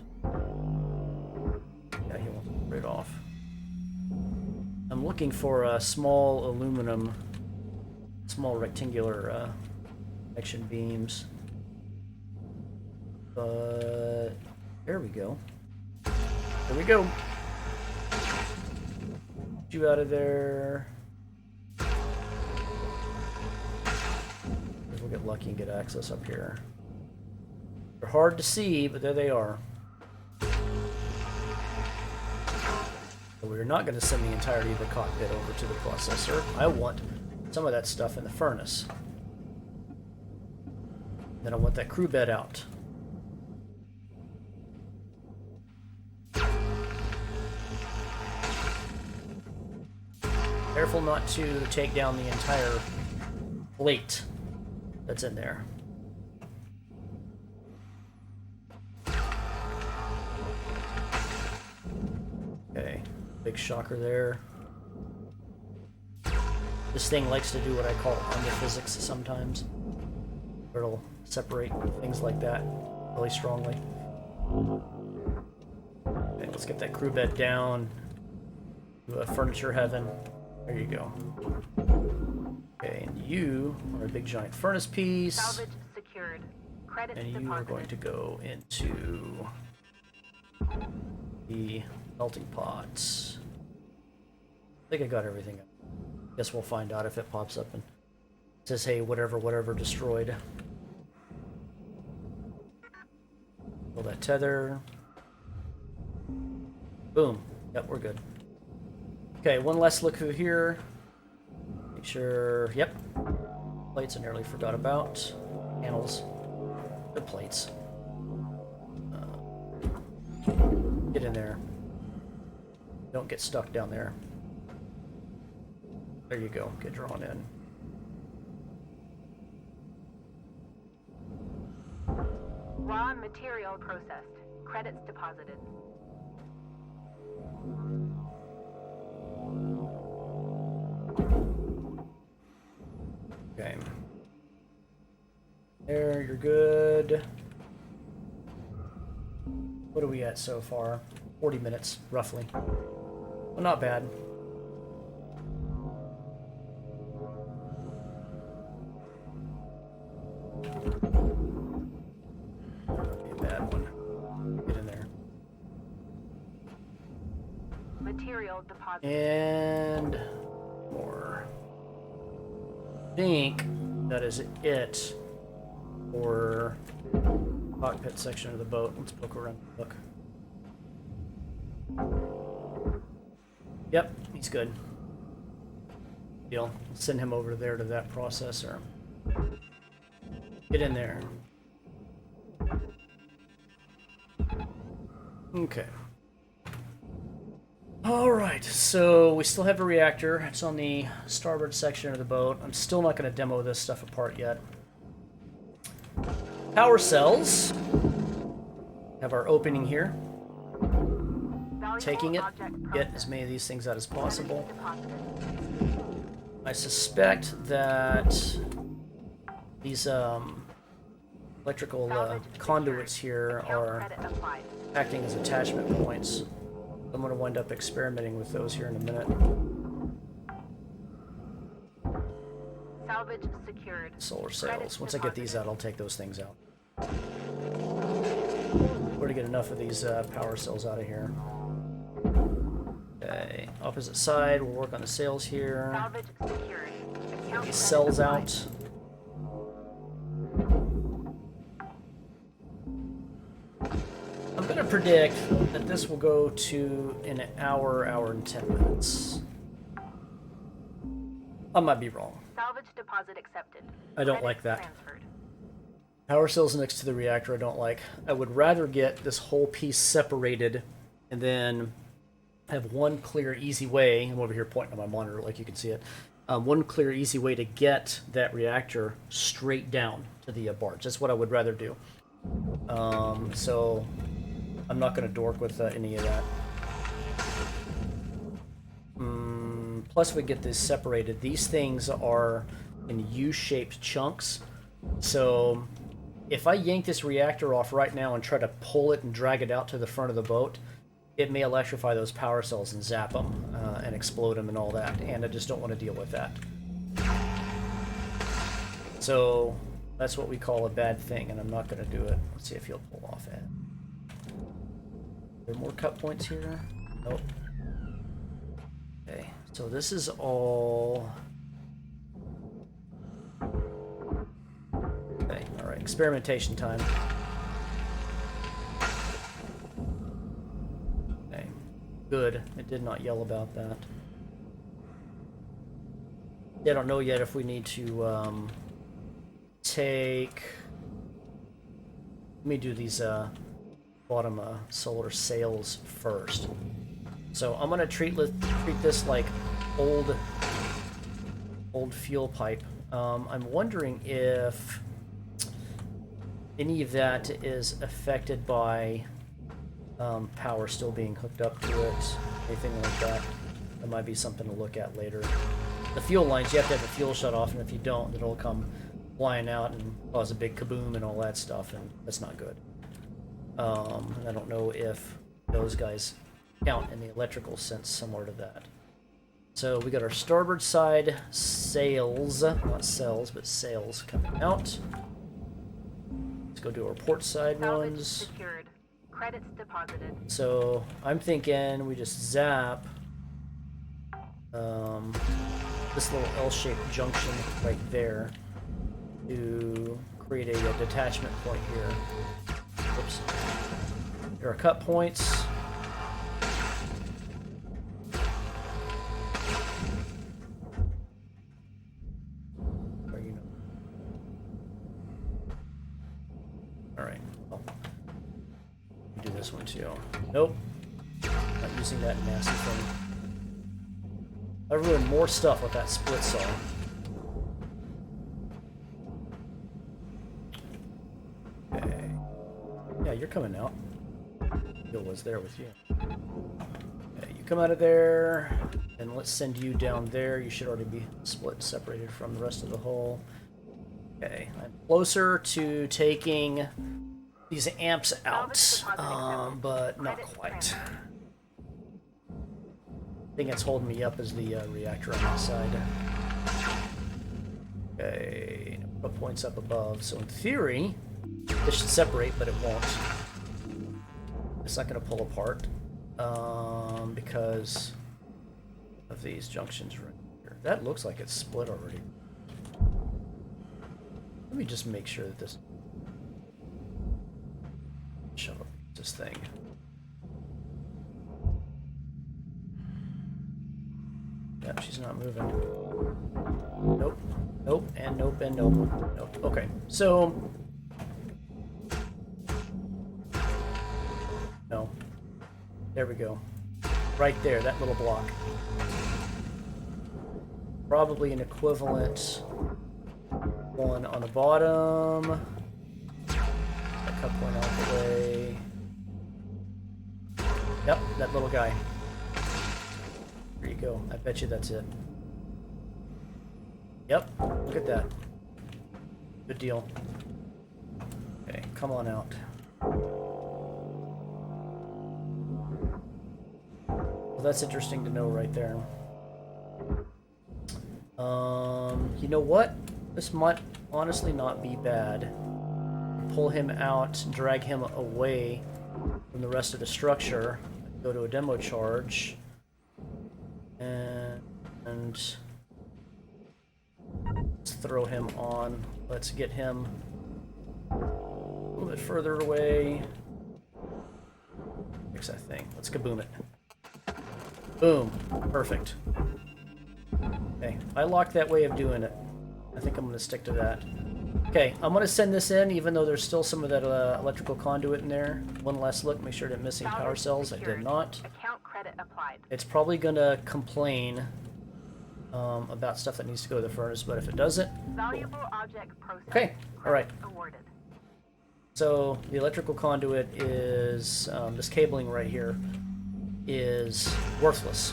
Yeah, he won't right off. I'm looking for a small aluminum, small rectangular connection beams. But there we go. There we go. Get you out of there. We'll get lucky and get access up here. They're hard to see, but there they are. So we're not going to send the entirety of the cockpit over to the processor. I want some of that stuff in the furnace. Then I want that crew bed out. Careful not to take down the entire plate that's in there. Okay, big shocker there. This thing likes to do what I call physics sometimes. It'll separate things like that really strongly. Okay, let's get that crew bed down to a furniture heaven. There you go. Okay, and you are a big giant furnace piece. Salvage secured. Credits And you deposited. are going to go into the melting pots. I think I got everything. Guess we'll find out if it pops up and says, hey, whatever destroyed. Pull that tether. Boom. Yep, we're good. Okay, one last look through here. Make sure, yep. Plates I nearly forgot about. Panels. The plates. Get in there. Don't get stuck down there. There you go. Get drawn in. Raw material processed. Credits deposited. Okay. There, you're good. What are we at so far? 40 minutes, roughly. Well, not bad. Okay, bad one. Get in there. Material deposited. And more. I think that is it for cockpit section of the boat. Let's poke around and look. Yep, he's good. Deal. Send him over there to that processor. Get in there. Okay. Alright, so we still have a reactor. It's on the starboard section of the boat. I'm still not going to demo this stuff apart yet. Power cells. Have our opening here. Taking it. Get as many of these things out as possible. I suspect that these electrical conduits here are acting as attachment points. I'm going to wind up experimenting with those here in a minute. Salvage secured. Solar sails. Once I get these out, I'll take those things out. We're to get enough of these power cells out of here. Okay, opposite side, we'll work on the sails here. Salvage secured. Get these cells out. I'm going to predict that this will go to an hour and 10 minutes. I might be wrong. Salvage deposit accepted. I don't Credits like that. transferred. Power cells next to the reactor I don't like. I would rather get this whole piece separated and then I have one clear, easy way. I'm over here pointing on my monitor like you can see it. One clear, easy way to get that reactor straight down to the barge. That's what I would rather do. So I'm not going to dork with any of that. Plus, we get this separated. These things are in U-shaped chunks. So if I yank this reactor off right now and try to pull it and drag it out to the front of the boat, it may electrify those power cells and zap them and explode them and all that, and I just don't want to deal with that. So that's what we call a bad thing, and I'm not going to do it. Let's see if he'll pull off it. Are there more cut points here? Nope. Okay, so this is all... Okay, alright, experimentation time. Good. It did not yell about that. I don't know yet if we need to take... Let me do these bottom solar sails first. So I'm gonna treat this like old fuel pipe. I'm wondering if any of that is affected by power still being hooked up to it, anything like that. That might be something to look at later. The fuel lines, you have to have the fuel shut off, and if you don't, it'll come flying out and cause a big kaboom and all that stuff, and that's not good. I don't know if those guys count in the electrical sense similar to that. So we got our starboard side sails, not cells, but sails coming out. Let's go do our port side Salvage ones. secured. Credits deposited. So I'm thinking we just zap this little L-shaped junction right there to create a detachment point here. Oops. There are cut points. Alright. Oh. Do this one too. Nope. Not using that nasty thing. I ruined more stuff with that split saw. Okay. Yeah, you're coming out. Bill was there with you. Okay, you come out of there, and let's send you down there. You should already be split, separated from the rest of the hull. Okay, I'm closer to taking these amps out, but not quite. The thing that's holding me up is the reactor on that side. Okay, put points up above. So in theory, this should separate, but it won't. It's not going to pull apart because of these junctions right here. That looks like it's split already. Let me just make sure that this... Shut up, this thing. Yep, she's not moving. Nope. Nope, and nope, and nope. Nope. Okay, so... No. There we go. Right there, that little block. Probably an equivalent one on the bottom. That cut point out the way. Yep, that little guy. There you go. I bet you that's it. Yep, look at that. Good deal. Okay, come on out. Well, that's interesting to know right there. You know what? This might honestly not be bad. Pull him out, drag him away from the rest of the structure. Go to a demo charge. And let's throw him on. Let's get him a little bit further away. Fix that thing. Let's kaboom it. Boom. Perfect. Okay, I locked that way of doing it. I think I'm going to stick to that. Okay, I'm going to send this in, even though there's still some of that electrical conduit in there. One last look, make sure I didn't miss any power cells. I did not. Account Credit applied. it's probably gonna complain about stuff that needs to go to the furnace, but if it doesn't, Valuable object processed. okay, all right. Credits awarded. So the electrical conduit is this cabling right here is worthless.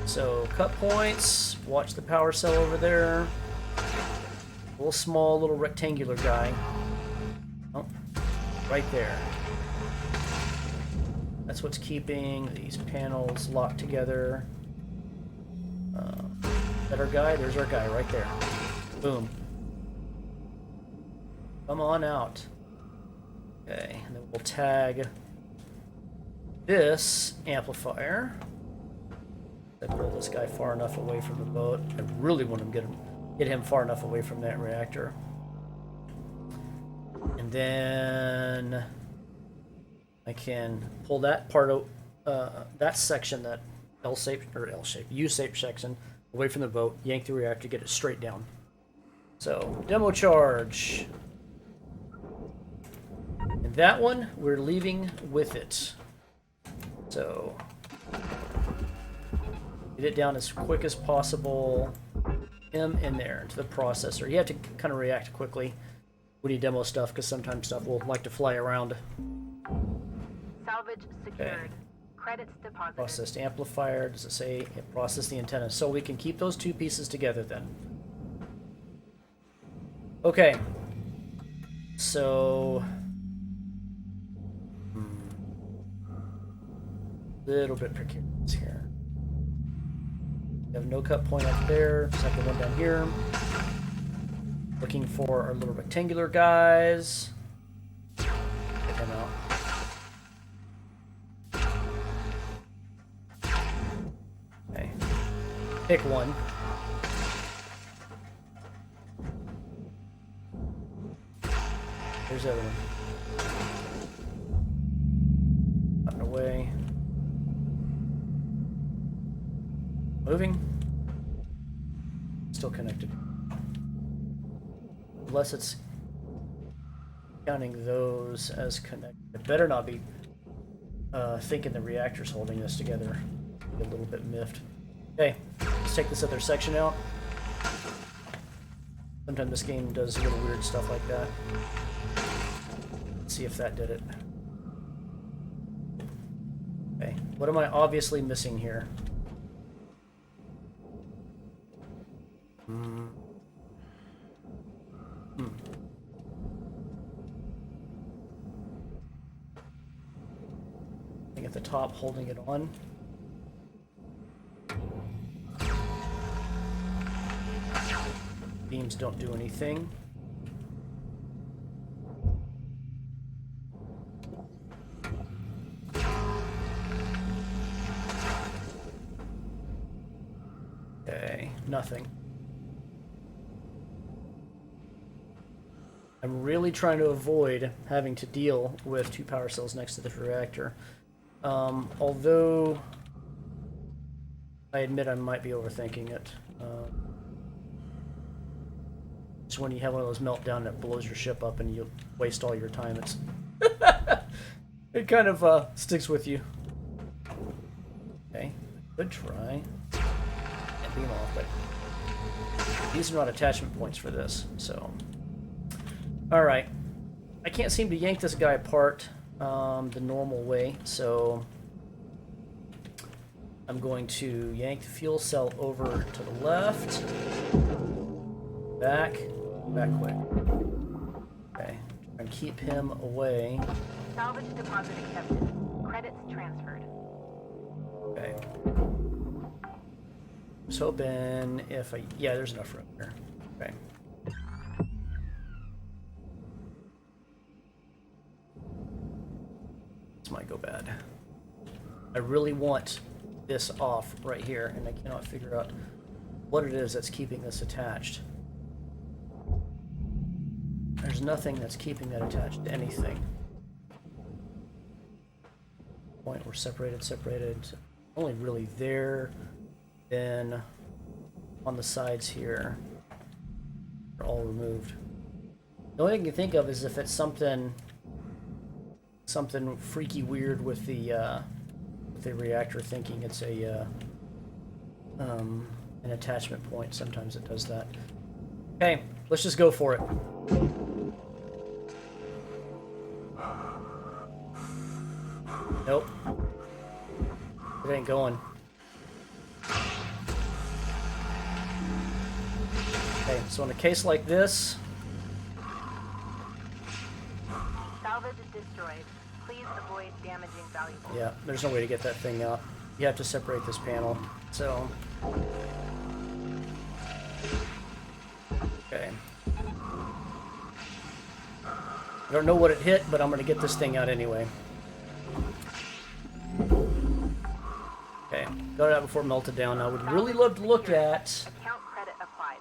So cut points. Watch the power cell over there. A little small, little rectangular guy. Oh, right there. That's what's keeping these panels locked together. Is that our guy? There's our guy right there. Boom. Come on out. Okay, and then we'll tag this amplifier. I pull this guy far enough away from the boat. I really want to get him far enough away from that reactor. And then I can pull that part of that section, that U-shaped section, away from the boat, yank the reactor, get it straight down. So, demo charge. And that one, we're leaving with it. So, get it down as quick as possible. Him in there, into the processor. You have to kind of react quickly when you demo stuff, because sometimes stuff will like to fly around. Salvage secured. Okay. Credits deposited. Processed amplifier, does it say it processed the antenna? So we can keep those two pieces together then. Okay. So... little bit precarious here. We have no cut point up there, second one down here. Looking for our little rectangular guys. Get them out. Okay. Pick one. There's the other one. Out and away. Moving. Still connected. Unless it's counting those as connected. It better not be thinking the reactor's holding this together. Be a little bit miffed. Okay, let's take this other section out. Sometimes this game does little weird stuff like that. Let's see if that did it. Okay, what am I obviously missing here? Thing at the top holding it on. Beams don't do anything. Okay, nothing. I'm really trying to avoid having to deal with two power cells next to the reactor. Although I admit I might be overthinking it. Just when you have one of those meltdown that blows your ship up and you waste all your time, it's it kind of sticks with you. Okay, good try. And beam off, but these are not attachment points for this, so. Alright, I can't seem to yank this guy apart the normal way, so I'm going to yank the fuel cell over to the left, back quick. Okay, and keep him away. Salvage deposit accepted. Credits transferred. Okay. I was hoping if I... yeah, there's enough room here. Okay. This might go bad. I really want this off right here, and I cannot figure out what it is that's keeping this attached. There's nothing that's keeping that attached to anything. Point, we're separated. Only really there, then on the sides here are all removed. The only thing I can think of is if it's something something freaky weird with the reactor, thinking it's a an attachment point. Sometimes it does that. Okay, let's just go for it. Nope. It ain't going. Okay, so in a case like this... Salvage destroyed. Please avoid damaging valuables. Yeah, there's no way to get that thing out. You have to separate this panel. So... Okay. I don't know what it hit, but I'm going to get this thing out anyway. Okay, got it out before it melted down. I would really love to look at Account credit applied.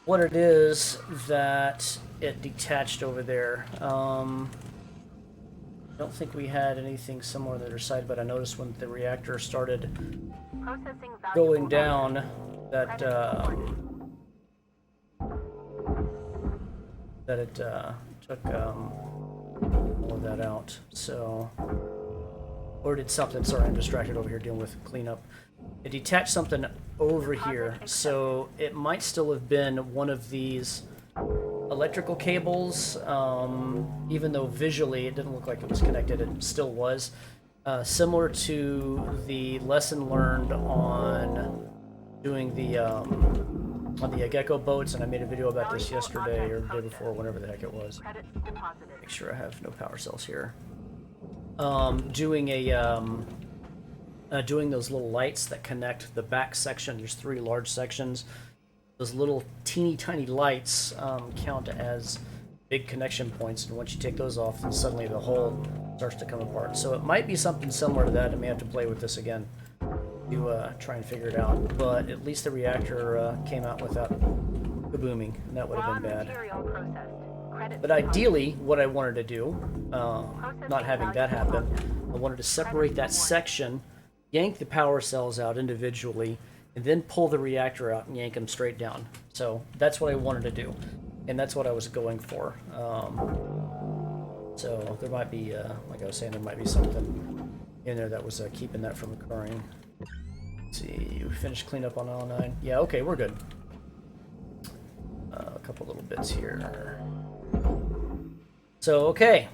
what it is that it detached over there. I don't think we had anything similar on the other side, but I noticed when the reactor started Processing going valuable down items. that it took all of that out. So, or did something? Sorry, I'm distracted over here dealing with cleanup. It detached something over here, so it might still have been one of these electrical cables, even though visually it didn't look like it was connected. It still was. Similar to the lesson learned on doing the on the gecko boats, and I made a video about this yesterday or the day before, whenever the heck it was. Credits deposited. Make sure I have no power cells here. Doing those little lights that connect the back section. There's 3 large sections. Those little teeny tiny lights count as big connection points, and once you take those off, then suddenly the whole starts to come apart. So it might be something similar to that. I may have to play with this again to try and figure it out. But at least the reactor came out without kabooming, and that would have been bad. Material processed. Credits But ideally, what I wanted to do, not having that happen, I wanted to separate that section, yank the power cells out individually, and then pull the reactor out and yank them straight down. So that's what I wanted to do, and that's what I was going for. So there might be, like I was saying, there might be something in there that was keeping that from occurring. Let's see, we finished cleanup on aisle 9. Yeah, okay, we're good. A couple little bits here. So, okay.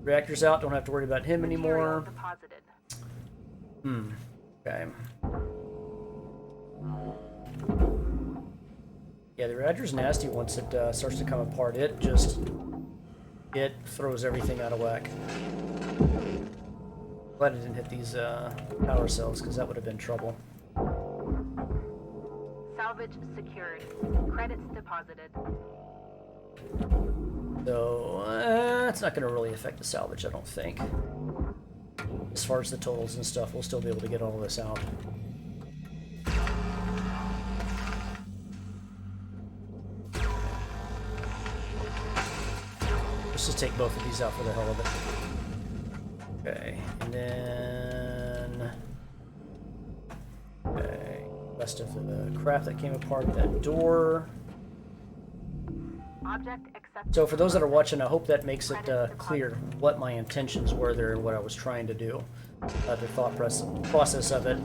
Reactor's out, don't have to worry about him anymore. deposited. Okay. Yeah, the reactor's nasty once it starts to come apart. It throws everything out of whack. Glad it didn't hit these power cells, because that would have been trouble. Salvage secured. Credits deposited. So, it's not going to really affect the salvage, I don't think. As far as the totals and stuff, we'll still be able to get all of this out. Let's just take both of these out for the hell of it. Okay, and then... Okay, rest of the crap that came apart, that door... Object accepted. So for those that are watching, I hope that makes it clear what my intentions were there and what I was trying to do. The thought process of it,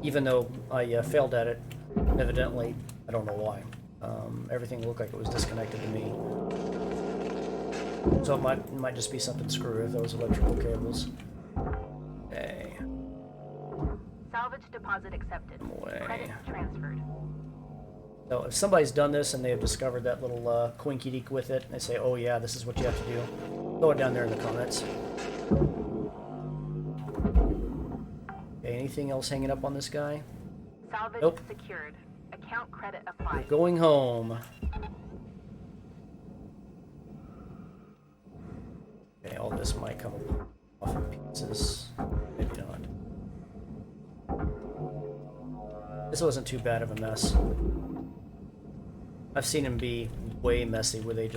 even though I failed at it, evidently, I don't know why. Everything looked like it was disconnected to me. So it might just be something screwy with those electrical cables. Okay. Salvage deposit accepted. Away. Credits transferred. So if somebody's done this and they have discovered that little quinky dink with it, and they say, oh yeah, this is what you have to do, throw it down there in the comments. Okay, anything else hanging up on this guy? Salvage Nope. secured. Account credit We're applied. going home. Okay, all this might come off in pieces. Maybe not. This wasn't too bad of a mess. I've seen them be way messy where they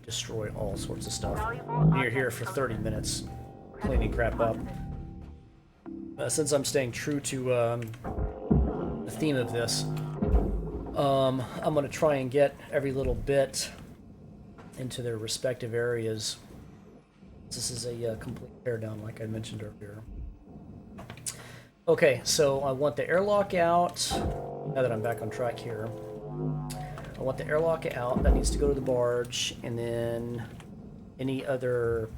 destroy all sorts of stuff. And you're here for 30 minutes cleaning crap up. Since I'm staying true to the theme of this, I'm going to try and get every little bit into their respective areas This is a complete teardown, like I mentioned earlier. Okay, so I want the airlock out. Now that I'm back on track here, I want the airlock out. That needs to go to the barge, and then any other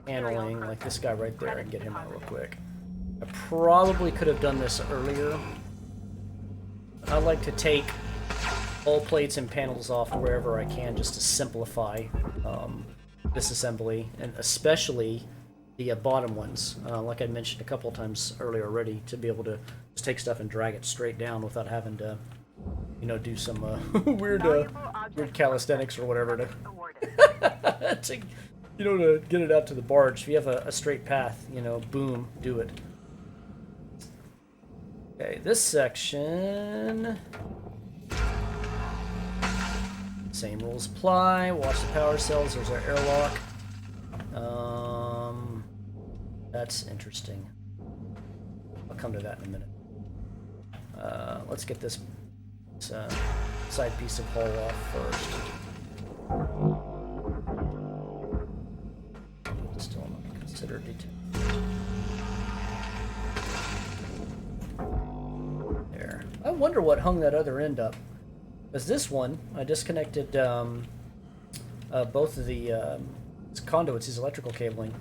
handling, like this guy right there, and get him out real quick. I probably could have done this earlier. I like to take all plates and panels off wherever I can, just to simplify disassembly, and especially the bottom ones, like I mentioned a couple of times earlier already, to be able to just take stuff and drag it straight down without having to, you know, do some weird calisthenics or whatever to, you know, to get it out to the barge. If you have a straight path, you know, boom, do it. Okay, this section, same rules apply. Watch the power cells. There's our airlock. That's interesting. I'll come to that in a minute. Let's get this side piece of hull off first. Still not considered detailed. There. I wonder what hung that other end up. Because this one, I disconnected both of the conduits, these electrical cabling,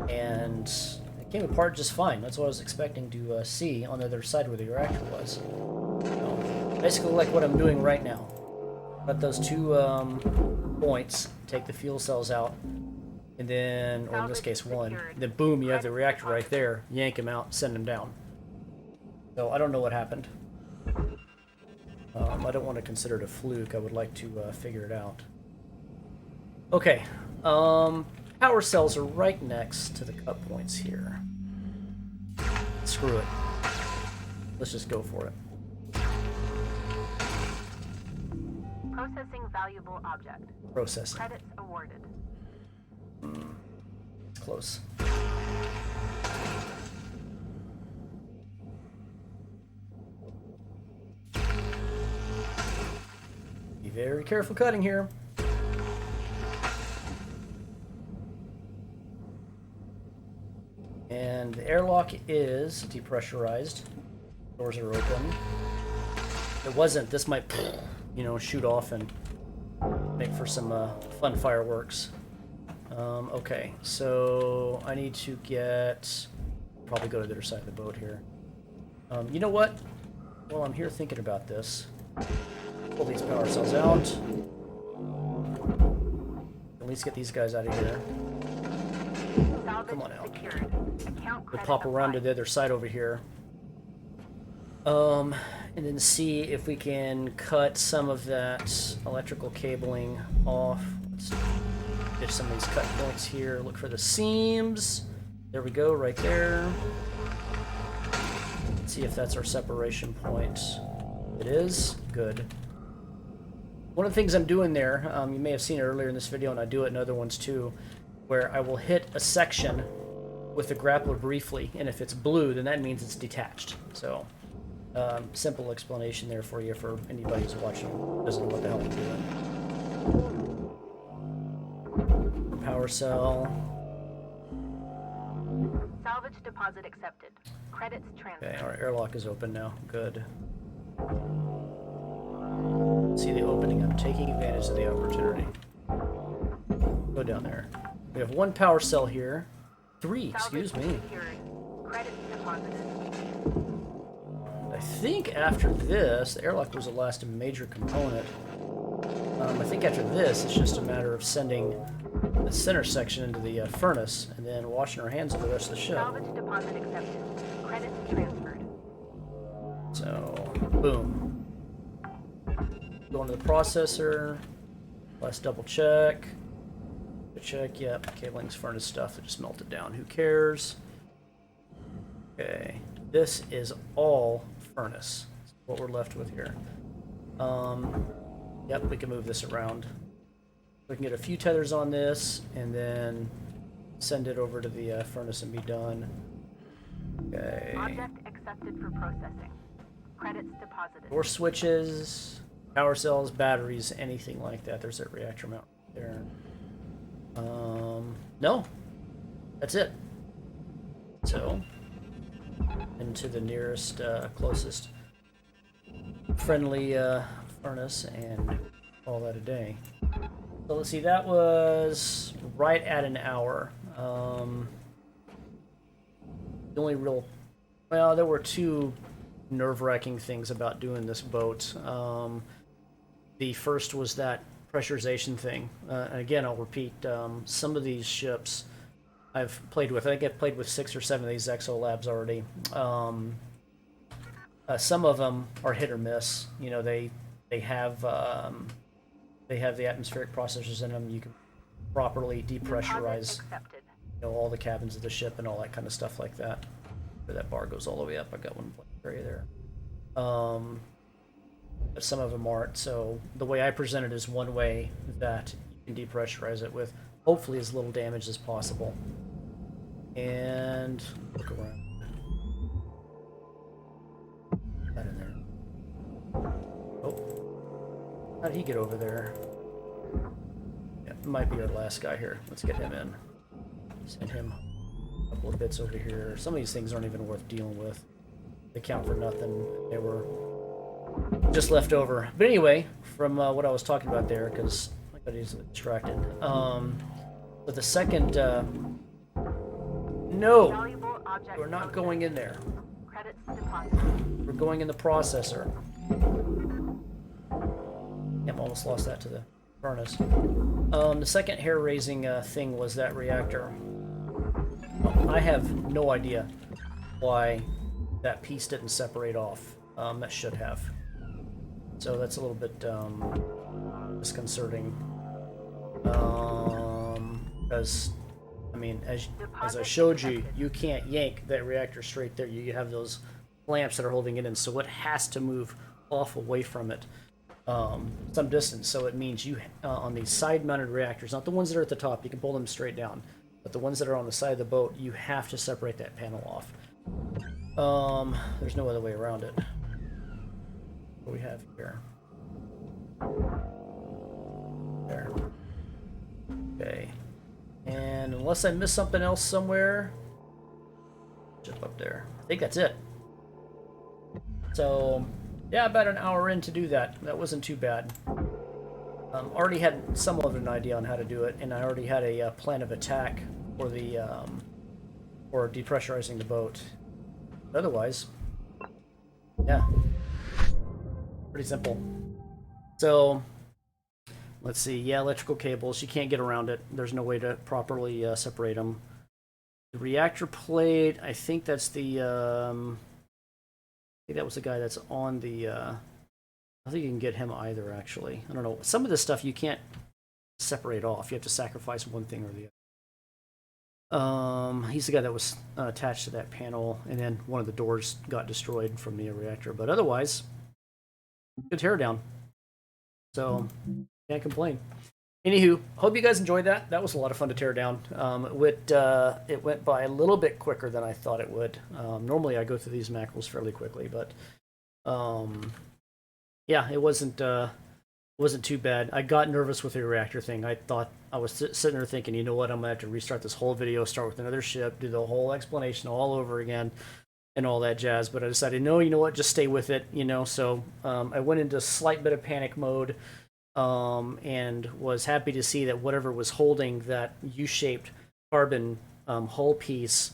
and it came apart just fine. That's what I was expecting to see on the other side where the reactor was. Basically like what I'm doing right now. Got those two points, take the fuel cells out, and then, or in this case one, then boom, you have the reactor right there, yank him out, send him down. So I don't know what happened. I don't want to consider it a fluke. I would like to figure it out. Okay. Power cells are right next to the cut points here. Screw it. Let's just go for it. Processing valuable object. Processing. Credits awarded. It's close. Be very careful cutting here. And the airlock is depressurized. Doors are open. If it wasn't, this might, you know, shoot off and make for some fun fireworks. Okay, so I need to get, probably go to the other side of the boat here. You know what? While I'm here thinking about this, pull these power cells out. At least get these guys out of here. Come on out. We'll pop around to the other side over here. And then see if we can cut some of that electrical cabling off. Let's get some of these cut points here. Look for the seams. There we go, right there. Let's see if that's our separation point. It is. Good. One of the things I'm doing there, you may have seen it earlier in this video, and I do it in other ones too, where I will hit a section with the grappler briefly, and if it's blue, then that means it's detached. So, simple explanation there for you, for anybody who's watching doesn't know what the hell I'm doing. Power cell. Salvage deposit accepted. Credits transferred. Okay, our airlock is open now. Good. See the opening? I'm taking advantage of the opportunity. Go down there. We have one power cell here. 3, excuse me. Credits deposited. I think after this, the airlock was the last major component. I think after this, it's just a matter of sending the center section into the furnace and then washing our hands of the rest of the ship. Salvage deposit accepted. Credits transferred. So, boom. Going to the processor. Let's double check. Check, yep, cabling's furnace stuff that just melted down. Who cares? Okay, this is all furnace. That's what we're left with here. Yep, we can move this around. We can get a few tethers on this and then send it over to the furnace and be done. Okay. Object accepted for processing. Credits deposited. More switches, power cells, batteries, anything like that. There's that reactor mount right there. No, that's it. So, into the nearest, closest friendly furnace and call that a day. So let's see, that was right at an hour. The only real, well, there were two nerve-wracking things about doing this boat. The first was that pressurization thing. And again, I'll repeat, some of these ships I've played with. I think I've played with 6 or 7 of these Exolabs already. Some of them are hit or miss. You know, they have the atmospheric processors in them. You can properly depressurize, you know, all the cabins of the ship and all that kind of stuff like that. Where that bar goes all the way up. I got one area there. But some of them aren't. So the way I present it is one way that you can depressurize it with hopefully as little damage as possible. And look around. That in there. Oh, how did he get over there? Yeah, it might be our last guy here. Let's get him in. Send him a couple of bits over here. Some of these things aren't even worth dealing with. They count for nothing. They were just left over. But anyway, from what I was talking about there, because I got easily distracted. But the second, no, we're not going in there. We're going in the processor. Yep, almost lost that to the furnace. The second hair-raising thing was that reactor. I have no idea why that piece didn't separate off. That should have. So that's a little bit disconcerting. Because, I mean, as I showed you, you can't yank that reactor straight there. You have those clamps that are holding it in, so it has to move off away from it some distance. So it means you, on these side-mounted reactors, not the ones that are at the top, you can pull them straight down, but the ones that are on the side of the boat, you have to separate that panel off. There's no other way around it. What do we have here? There. Okay. And unless I missed something else somewhere, just up there. I think that's it. So, yeah, about an hour in to do that. That wasn't too bad. Already had somewhat of an idea on how to do it, and I already had a plan of attack for the for depressurizing the boat. But otherwise, yeah, pretty simple. So, let's see. Yeah, electrical cables. You can't get around it. There's no way to properly separate them. The reactor plate. I think that's the. I think that was the guy that's on the. I think you can get him either. Actually, I don't know. Some of this stuff you can't separate off. You have to sacrifice one thing or the other. He's the guy that was attached to that panel, and then one of the doors got destroyed from the reactor. But otherwise, good teardown. So. Can't complain. Anywho, hope you guys enjoyed that. That was a lot of fun to tear down. It went by a little bit quicker than I thought it would. Normally I go through these mackerels fairly quickly, but yeah, it wasn't too bad. I got nervous with the reactor thing. I thought I was sitting there thinking, you know what, I'm gonna have to restart this whole video, start with another ship, do the whole explanation all over again, and all that jazz. But I decided, no, you know what, just stay with it, you know. So I went into a slight bit of panic mode. And was happy to see that whatever was holding that U-shaped carbon hull piece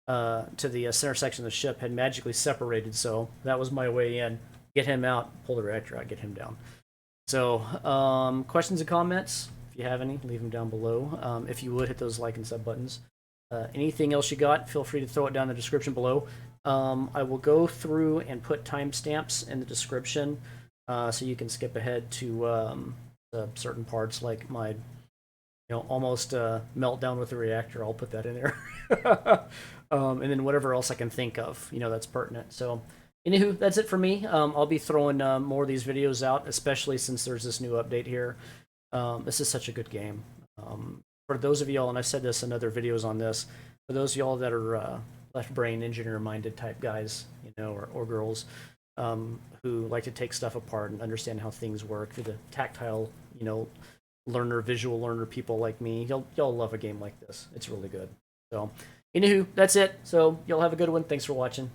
to the center section of the ship had magically separated. So that was my way in. Get him out, pull the reactor out, get him down. So questions and comments, if you have any, leave them down below. If you would, hit those like and sub buttons. Anything else you got, feel free to throw it down in the description below. I will go through and put timestamps in the description. So you can skip ahead to certain parts, like my, almost meltdown with the reactor. I'll put that in there, and then whatever else I can think of, that's pertinent. So, anywho, that's it for me. I'll be throwing more of these videos out, especially since there's this new update here. This is such a good game. For those of y'all, and I've said this in other videos on this, for those of y'all that are left brain engineer minded type guys, or girls. Who like to take stuff apart and understand how things work through the tactile, learner, visual learner people like me, y'all love a game like this. It's really good. So, anywho, that's it. So, y'all have a good one. Thanks for watching.